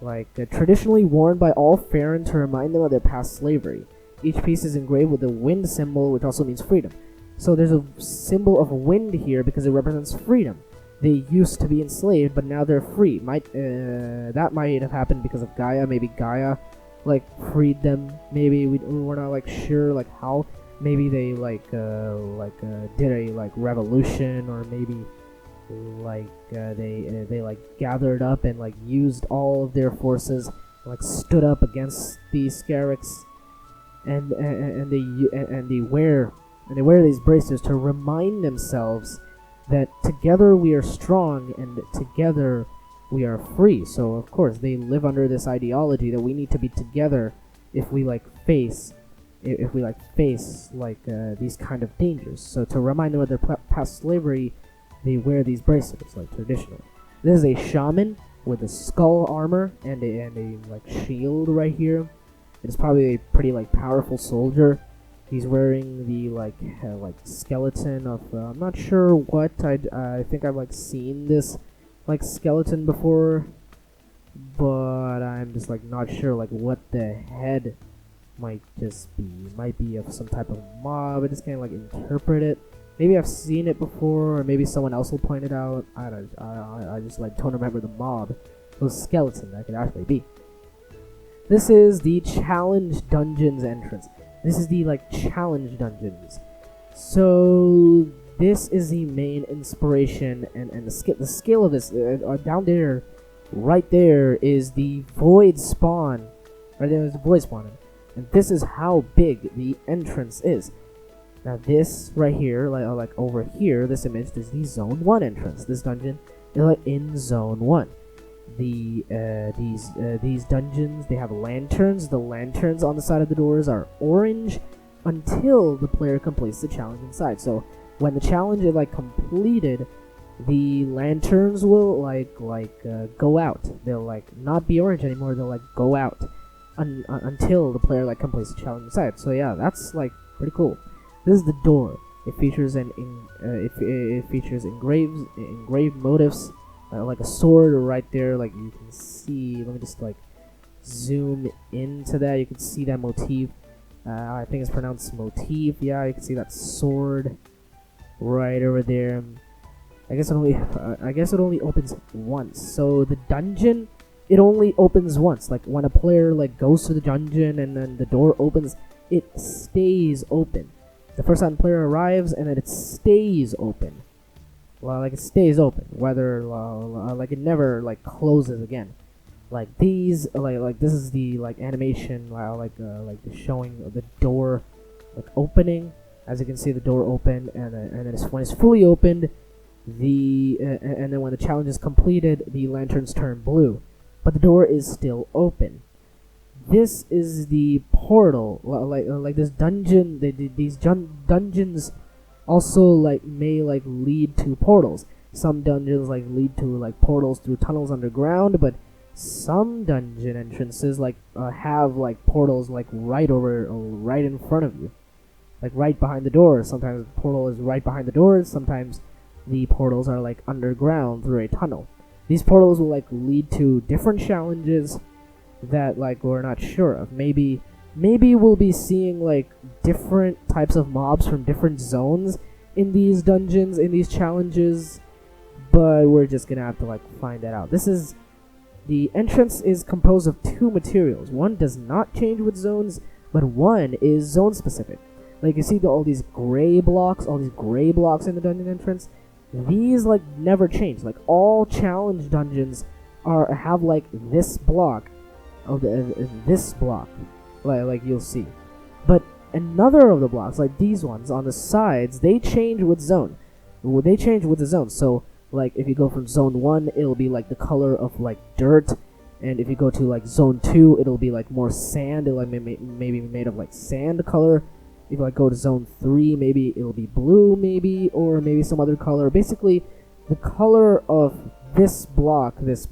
Like, traditionally worn by all Ferans to remind them of their past slavery. Each piece is engraved with a wind symbol, which also means freedom. So there's a symbol of wind here because it represents freedom. They used to be enslaved, but now they're free. That might have happened because of Gaia. Maybe Gaia, like, freed them. Maybe we're not like sure like how. Maybe they did a like revolution, or maybe like they like gathered up and like used all of their forces, like stood up against the Scaraks, and they wear these bracers to remind themselves that together we are strong and together we are free. So of course they live under this ideology that we need to be together if we face these kind of dangers. So to remind them of their past slavery, they wear these bracelets, like traditionally. This is a shaman with a skull armor and a like shield right here. It's probably a pretty like powerful soldier. He's wearing the like skeleton of I'm not sure what. I think I've like seen this like skeleton before, but I'm just like not sure like what the head might be of some type of mob. I just can't like interpret it. Maybe I've seen it before, or maybe someone else will point it out. I just like don't remember the mob. The skeleton that could actually be. This is the challenge dungeons entrance. This is the like challenge dungeons. So this is the main inspiration and the scale of this. Down there, right there is the void spawn. Right there is the void spawn. And this is how big the entrance is. Now this right here, like over here, this image is the Zone 1 entrance. This dungeon is like in Zone 1. These dungeons, they have lanterns. The lanterns on the side of the doors are orange until the player completes the challenge inside. So when the challenge is like completed, the lanterns will go out. They'll like not be orange anymore. They'll like go out until the player like completes the challenge inside. So yeah, that's like pretty cool. This is the door. It features it features engraved motifs, like a sword right there. Like you can see. Let me just like zoom into that. You can see that motif. I think it's pronounced motif. Yeah, you can see that sword right over there. I guess it only opens once. So the dungeon, it only opens once. Like when a player like goes to the dungeon and then the door opens, it stays open. The first time the player arrives, and then it stays open. Well, like it stays open, whether like it never like closes again. Like these, like this is the like animation, like the showing of the door like opening. As you can see, the door opened, and then when it's fully opened, and then when the challenge is completed, the lanterns turn blue, but the door is still open. This is the portal, like this dungeon. These dungeons also may lead to portals. Some dungeons lead to portals through tunnels underground, but some dungeon entrances have portals right in front of you, right behind the doors. Sometimes the portal is right behind the doors. Sometimes the portals are underground through a tunnel. These portals will lead to different challenges that we're not sure of. Maybe we'll be seeing different types of mobs from different zones in these dungeons, in these challenges, but we're just gonna have to find that out. The entrance is composed of two materials. One does not change with zones, but one is zone specific. You see all these gray blocks in the dungeon entrance. These never change. All challenge dungeons have this block of this block, you'll see. But another of the blocks, these ones on the sides, they change with zone. They change with the zone. So if you go from zone 1, it'll be the color of dirt, and if you go to zone 2, it'll be more sand. It'll maybe made of sand color. If you go to zone 3, maybe it'll be blue, or maybe some other color. Basically, the color of this block that is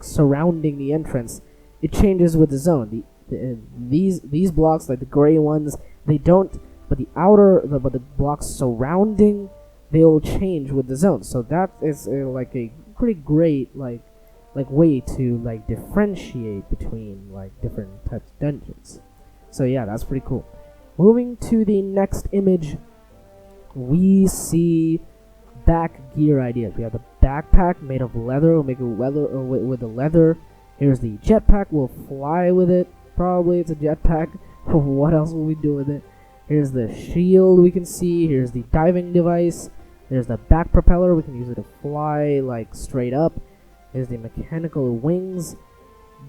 surrounding the entrance, it changes with the zone. These blocks, the gray ones, they don't, but the blocks surrounding, they'll change with the zone. So that is a pretty great way to differentiate between different types of dungeons. So yeah, that's pretty cool. Moving to the next image, we see back gear ideas. We have the backpack made of leather. We'll make it with the leather. Here's the jetpack. We'll fly with it. Probably it's a jetpack. What else will we do with it? Here's the shield we can see. Here's the diving device. There's the back propeller. We can use it to fly straight up. Here's the mechanical wings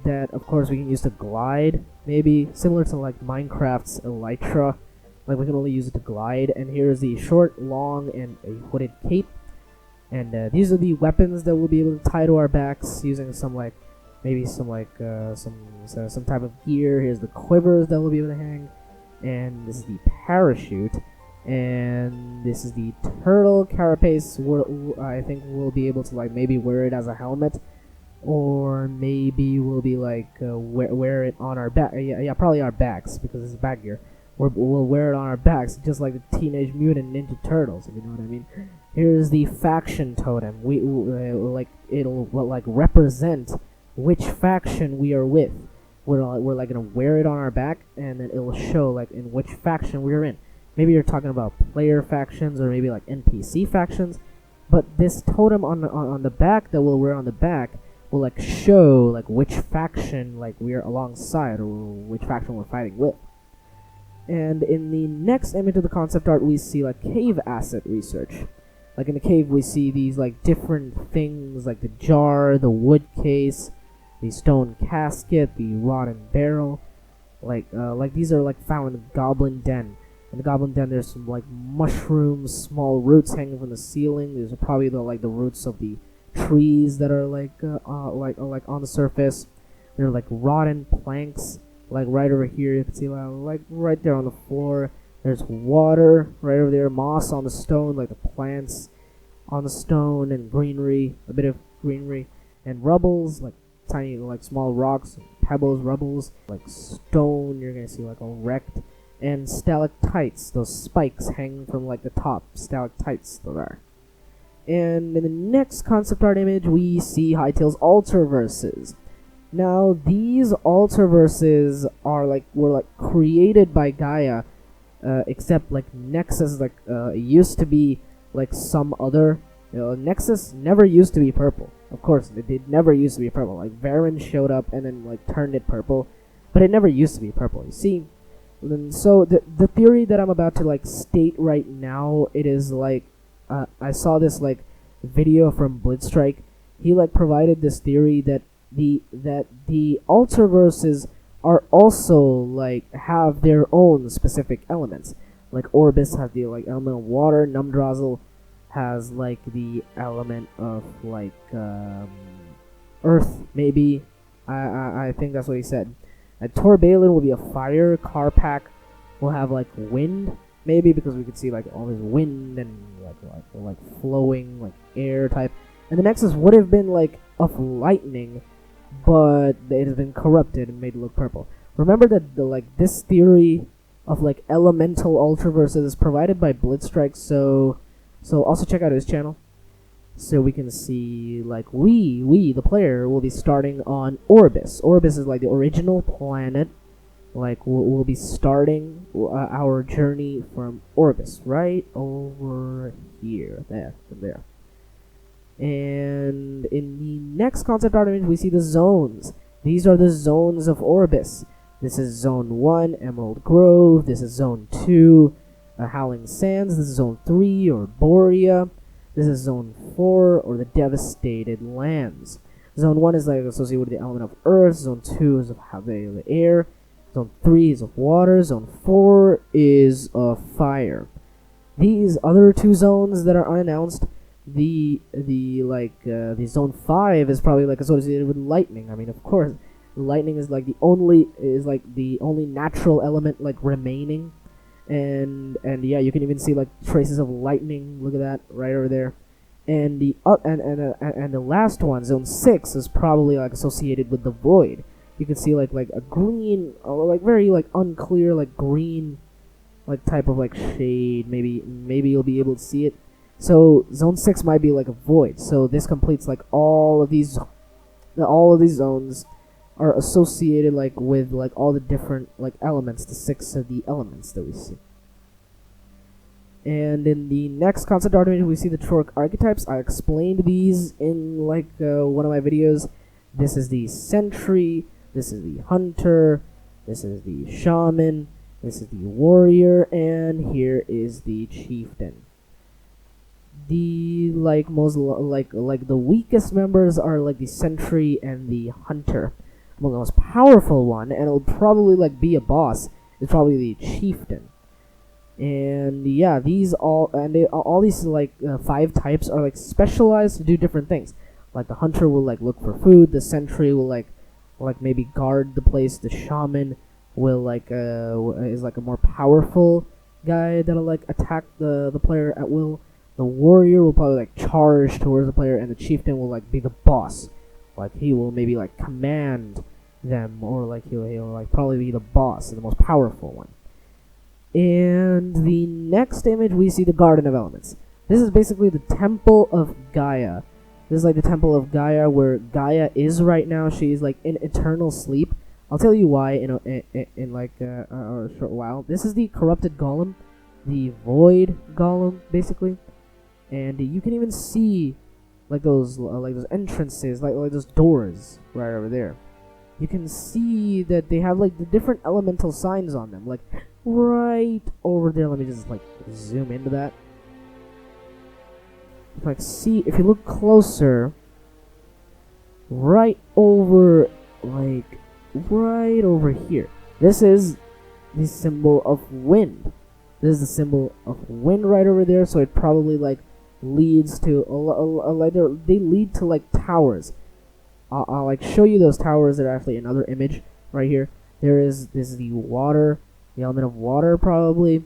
that, of course, we can use to glide. Maybe similar to Minecraft's Elytra. We can only use it to glide. And here's the short, long, and a hooded cape. And these are the weapons that we'll be able to tie to our backs using some some type of gear. Here's the quivers that we'll be able to hang, and this is the parachute, and this is the turtle carapace. I think we'll be able to maybe wear it as a helmet, or maybe we'll be wear it on our back. Yeah, probably our backs, because this is back gear. We'll wear it on our backs, just like the Teenage Mutant Ninja Turtles, if you know what I mean. Here's the faction totem. It'll represent which faction we are with. We're gonna wear it on our back, and then it will show in which faction we're in. Maybe you're talking about player factions, or maybe NPC factions. But this totem on the back that we'll wear on the back will show which faction we're alongside, or which faction we're fighting with. And in the next image of the concept art, we see cave asset research. In the cave, we see these different things, the jar, the wood case, the stone casket, the rotten barrel. These are found in the Goblin Den. In the Goblin Den, there's some mushrooms, small roots hanging from the ceiling. These are probably the roots of the trees that are on the surface. There are rotten planks. Right over here, you can see right there on the floor. There's water right over there, moss on the stone, the plants on the stone, and greenery, a bit of greenery, and rubbles, tiny small rocks, pebbles, rubbles, stone. You're gonna see all wrecked, and stalactites, those spikes hanging from the top, stalactites that are. And in the next concept art image, we see Hytale's Alterverses. Now, these Alterverses are were created by Gaia, except Nexus used to be some other. Nexus never used to be purple. Of course, it never used to be purple. Varyn showed up and then turned it purple, but it never used to be purple. You see, and so the theory that I'm about to state right now, it is I saw this video from Blitzstrike. He provided this theory that the Alterverses are also have their own specific elements. like Orbis has the like element of water. Numdrazzle has like the element of like earth, maybe. I think that's what he said. And Torbalin will be a fire. Karpak will have like wind, maybe, because we could see like all this wind and like flowing like air type. And the Nexus would have been like of lightning, but it has been corrupted and made it look purple. Remember that this theory of like elemental Alterverses is provided by Blitzstrike, so also check out his channel. So we can see like we the player will be starting on Orbis. Orbis is like the original planet. Like we'll be starting our journey from Orbis right over here, there. And in the next concept art image, we see the zones. These are the zones of Orbis. This is Zone 1, Emerald Grove. This is Zone 2, Howling Sands. This is Zone 3, or Borea. This is Zone 4, or the Devastated Lands. Zone 1 is like associated with the element of Earth. Zone 2 is of the air. Zone 3 is of water. Zone 4 is of fire. These other two zones that are unannounced, the Zone 5 is probably like associated with lightning. I mean, of course, lightning is like the only natural element like remaining. And yeah, you can even see like traces of lightning. Look at that right over there. And the last one, Zone 6, is probably like associated with the void. You can see like a green, or like very like unclear like green like type of like shade. Maybe you'll be able to see it. So Zone 6 might be like a void. So this completes like all of these zones are associated like with like all the different like elements, the 6 of the elements that we see. And in the next concept art image, we see the Trork Archetypes. I explained these in like one of my videos. This is the Sentry, this is the Hunter, this is the Shaman, this is the Warrior, and here is the Chieftain. The the weakest members are like the Sentry and the Hunter. Well, the most powerful one, and it'll probably like be a boss, is probably the Chieftain. And yeah, all these like 5 types are like specialized to do different things. Like the Hunter will like look for food. The Sentry will like maybe guard the place. The Shaman will like is like a more powerful guy that'll like attack the player at will. The Warrior will probably like charge towards the player, and the Chieftain will like be the boss. Like he will maybe like command them, or like he'll like probably be the boss and the most powerful one. And the next image, we see the Garden of Elements. This is basically the Temple of Gaia. This is like the Temple of Gaia, where Gaia is right now. She's like in eternal sleep. I'll tell you why in a short while. This is the corrupted golem, the void golem, basically. And you can even see like those entrances, like those doors right over there. You can see that they have like the different elemental signs on them, like right over there. Let me just like zoom into that. If you look closer, right over here, this is the symbol of wind. This is the symbol of wind right over there. So it probably like leads to they lead to like towers. I'll like show you those towers that are actually another image right here. This is the water, the element of water probably,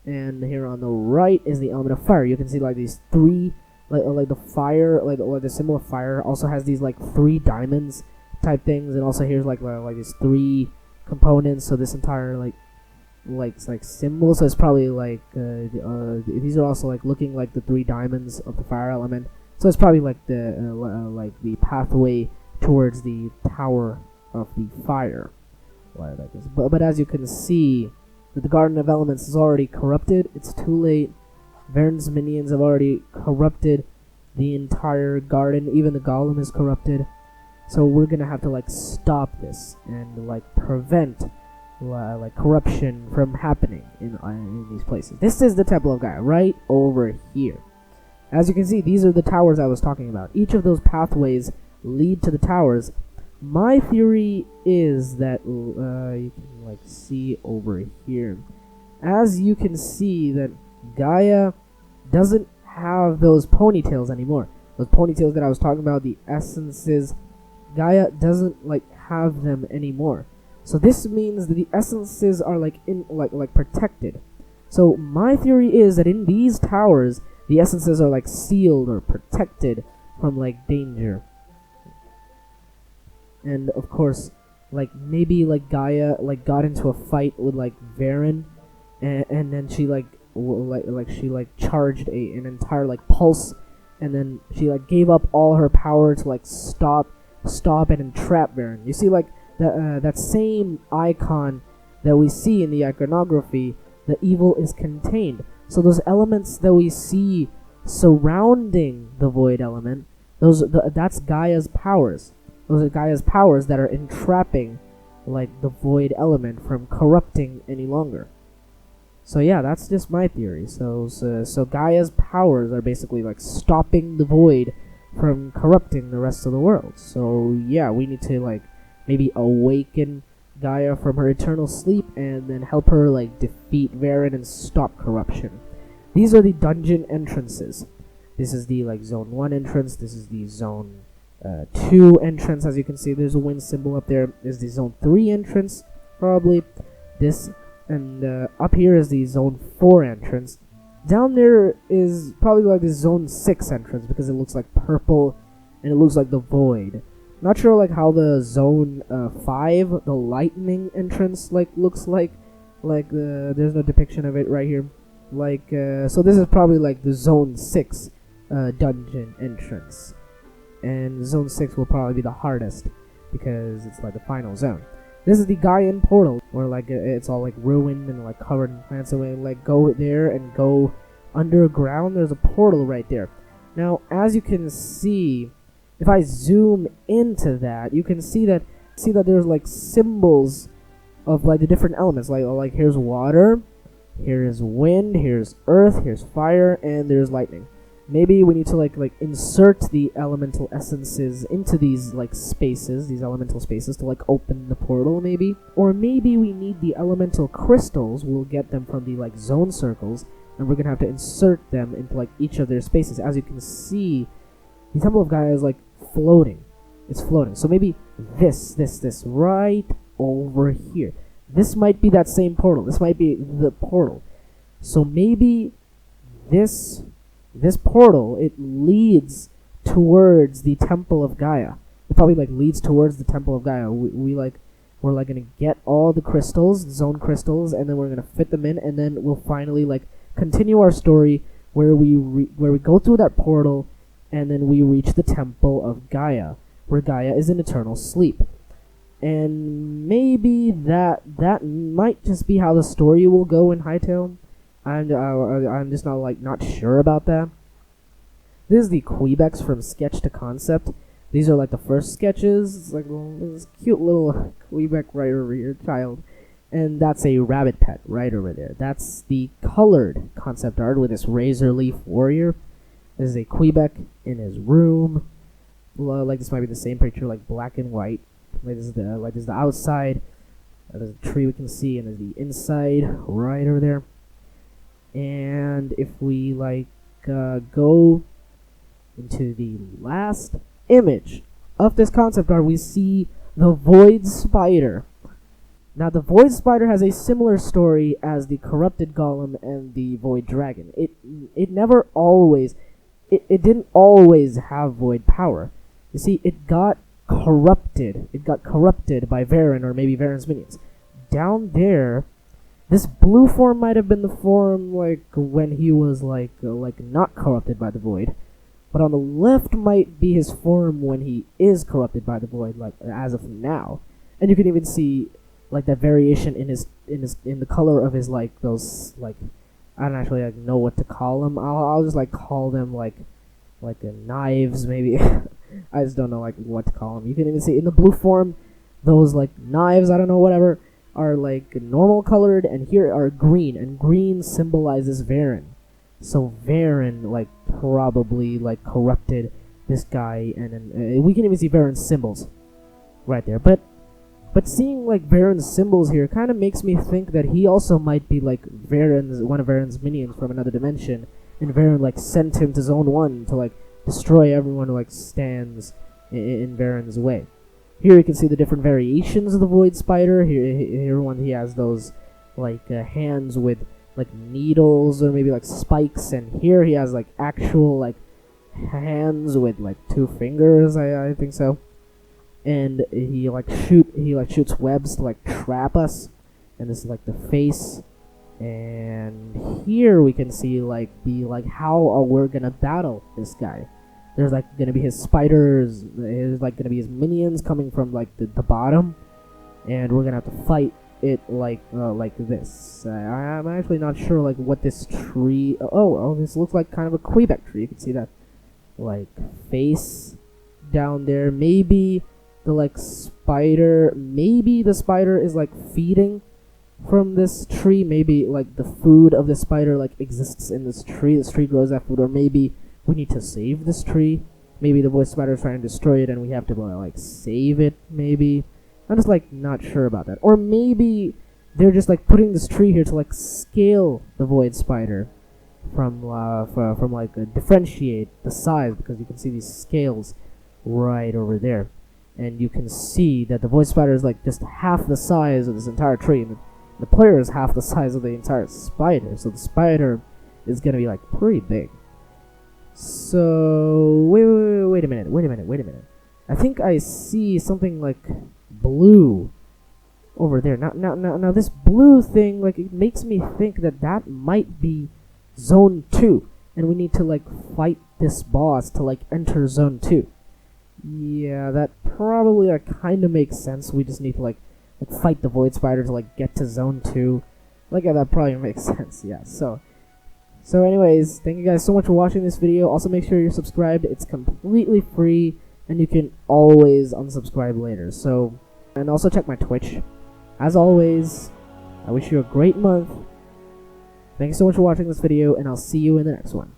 and here on the right is the element of fire. You can see like these 3 like the fire, like the symbol of fire also has these like 3 diamonds type things, and also here's like these 3 components. So this entire like symbol, so it's probably like these are also like looking like the 3 diamonds of the fire element. So it's probably like the pathway towards the tower of the fire. But as you can see, the Garden of Elements is already corrupted. It's too late. Varyn's minions have already corrupted the entire garden. Even the golem is corrupted. So we're gonna have to like stop this and like prevent like corruption from happening in these places. This is the Temple of Gaia right over here. As you can see, these are the towers I was talking about. Each of those pathways lead to the towers. My theory is that you can like see over here as you can see that Gaia doesn't have those ponytails anymore. Those ponytails that I was talking about, the essences, Gaia doesn't like have them anymore. So this means that the essences are like protected. So my theory is that in these towers, the essences are like sealed or protected from like danger. And of course, like maybe like Gaia like got into a fight with like Varyn, and then she she charged an entire like pulse, and then she like gave up all her power to like stop and entrap Varyn. You see like that same icon that we see in the iconography, the evil is contained. So those elements that we see surrounding the void element, that's Gaia's powers. Those are Gaia's powers that are entrapping like the void element from corrupting any longer. So yeah, that's just my theory. So Gaia's powers are basically like stopping the void from corrupting the rest of the world. So yeah, we need to like maybe awaken Gaia from her eternal sleep and then help her like defeat Varyn and stop corruption. These are the dungeon entrances. This is the like zone 1 entrance. This is the zone 2 entrance. As you can see, there's a wind symbol up there. There's the zone 3 entrance, probably. This, and up here is the zone 4 entrance. Down there is probably like the zone 6 entrance because it looks like purple and it looks like the void. Not sure like how the zone 5, the lightning entrance, like looks like. There's no depiction of it right here. So this is probably like the zone 6 dungeon entrance. And zone 6 will probably be the hardest because it's like the final zone. This is the Gaian Portal, where like it's all like ruined and like covered in plants. So we like go there and go underground. There's a portal right there. Now, as you can see, if I zoom into that, you can see that there's like symbols of like the different elements. Like here's water, here is wind, here's earth, here's fire, and there's lightning. Maybe we need to like insert the elemental essences into these like spaces, these elemental spaces, to like open the portal maybe. Or maybe we need the elemental crystals. We'll get them from the like zone circles, and we're gonna have to insert them into like each of their spaces. As you can see, the Temple of Gaia is like floating. It's floating. So maybe this right over here. This might be that same portal. This might be the portal. So maybe this portal, it leads towards the Temple of Gaia. It probably like leads towards the Temple of Gaia. We're gonna get all the crystals, zone crystals, and then we're gonna fit them in, and then we'll finally like continue our story where we go through that portal, and then we reach the Temple of Gaia, where Gaia is in eternal sleep. And maybe that might just be how the story will go in Hytale. I'm just not sure about that. This is the Kweebecs from sketch to concept. These are like the first sketches. It's like this cute little Kweebec right over here, child. And that's a rabbit pet right over there. That's the colored concept art with this razor leaf warrior. This is a Kweebec in his room. Like this might be the same picture, like black and white. This is the outside. There's a tree we can see, and there's the inside right over there. And if we go into the last image of this concept art, we see the Void Spider. Now, the Void Spider has a similar story as the Corrupted Golem and the Void Dragon. It didn't always have void power. You see, it got corrupted. It got corrupted by Varyn, or maybe Varyn's minions. Down there, this blue form might have been the form like when he was like not corrupted by the void, but on the left might be his form when he is corrupted by the void, like as of now. And you can even see like that variation in the color of his like those like I don't actually like know what to call them. I'll just like call them like knives maybe. I just don't know like what to call them. You can even see in the blue form those like knives. I don't know whatever. Are like normal colored, and here are green, and green symbolizes Varyn. So Varyn like probably like corrupted this guy, and then we can even see Varyn's symbols right there. But But seeing like Varyn's symbols here kind of makes me think that he also might be like one of Varyn's minions from another dimension, and Varyn like sent him to Zone 1 to like destroy everyone who like stands in Varyn's way. Here you can see the different variations of the Void Spider. Here one he has those like hands with like needles or maybe like spikes, and here he has like actual like hands with like 2 fingers. I think so. And he shoots webs to like trap us, and this is like the face. And here we can see like how we're gonna battle this guy. There's like gonna be his spiders, there's like gonna be his minions coming from like the bottom, and we're gonna have to fight it like this. I'm actually not sure like what this tree. Oh, this looks like kind of a Kweebec tree. You can see that like face down there. Maybe the like spider. Maybe the spider is like feeding from this tree. Maybe like the food of the spider like exists in this tree. This tree grows that food, or maybe we need to save this tree. Maybe the void spider is trying to destroy it, and we have to like save it. Maybe I'm just like not sure about that. Or maybe they're just like putting this tree here to like scale the void spider from like differentiate the size, because you can see these scales right over there, and you can see that the void spider is like just half the size of this entire tree, and the player is half the size of the entire spider, so the spider is gonna be like pretty big. So wait a minute. I think I see something like blue over there. Now this blue thing, like, it makes me think that might be Zone 2, and we need to like fight this boss to like enter Zone 2. Yeah, that probably like kind of makes sense. We just need to like fight the void spider to like get to Zone 2. Like, yeah, that probably makes sense. Yeah. So anyways, thank you guys so much for watching this video. Also, make sure you're subscribed. It's completely free, and you can always unsubscribe later. So, and also check my Twitch. As always, I wish you a great month. Thank you so much for watching this video, and I'll see you in the next one.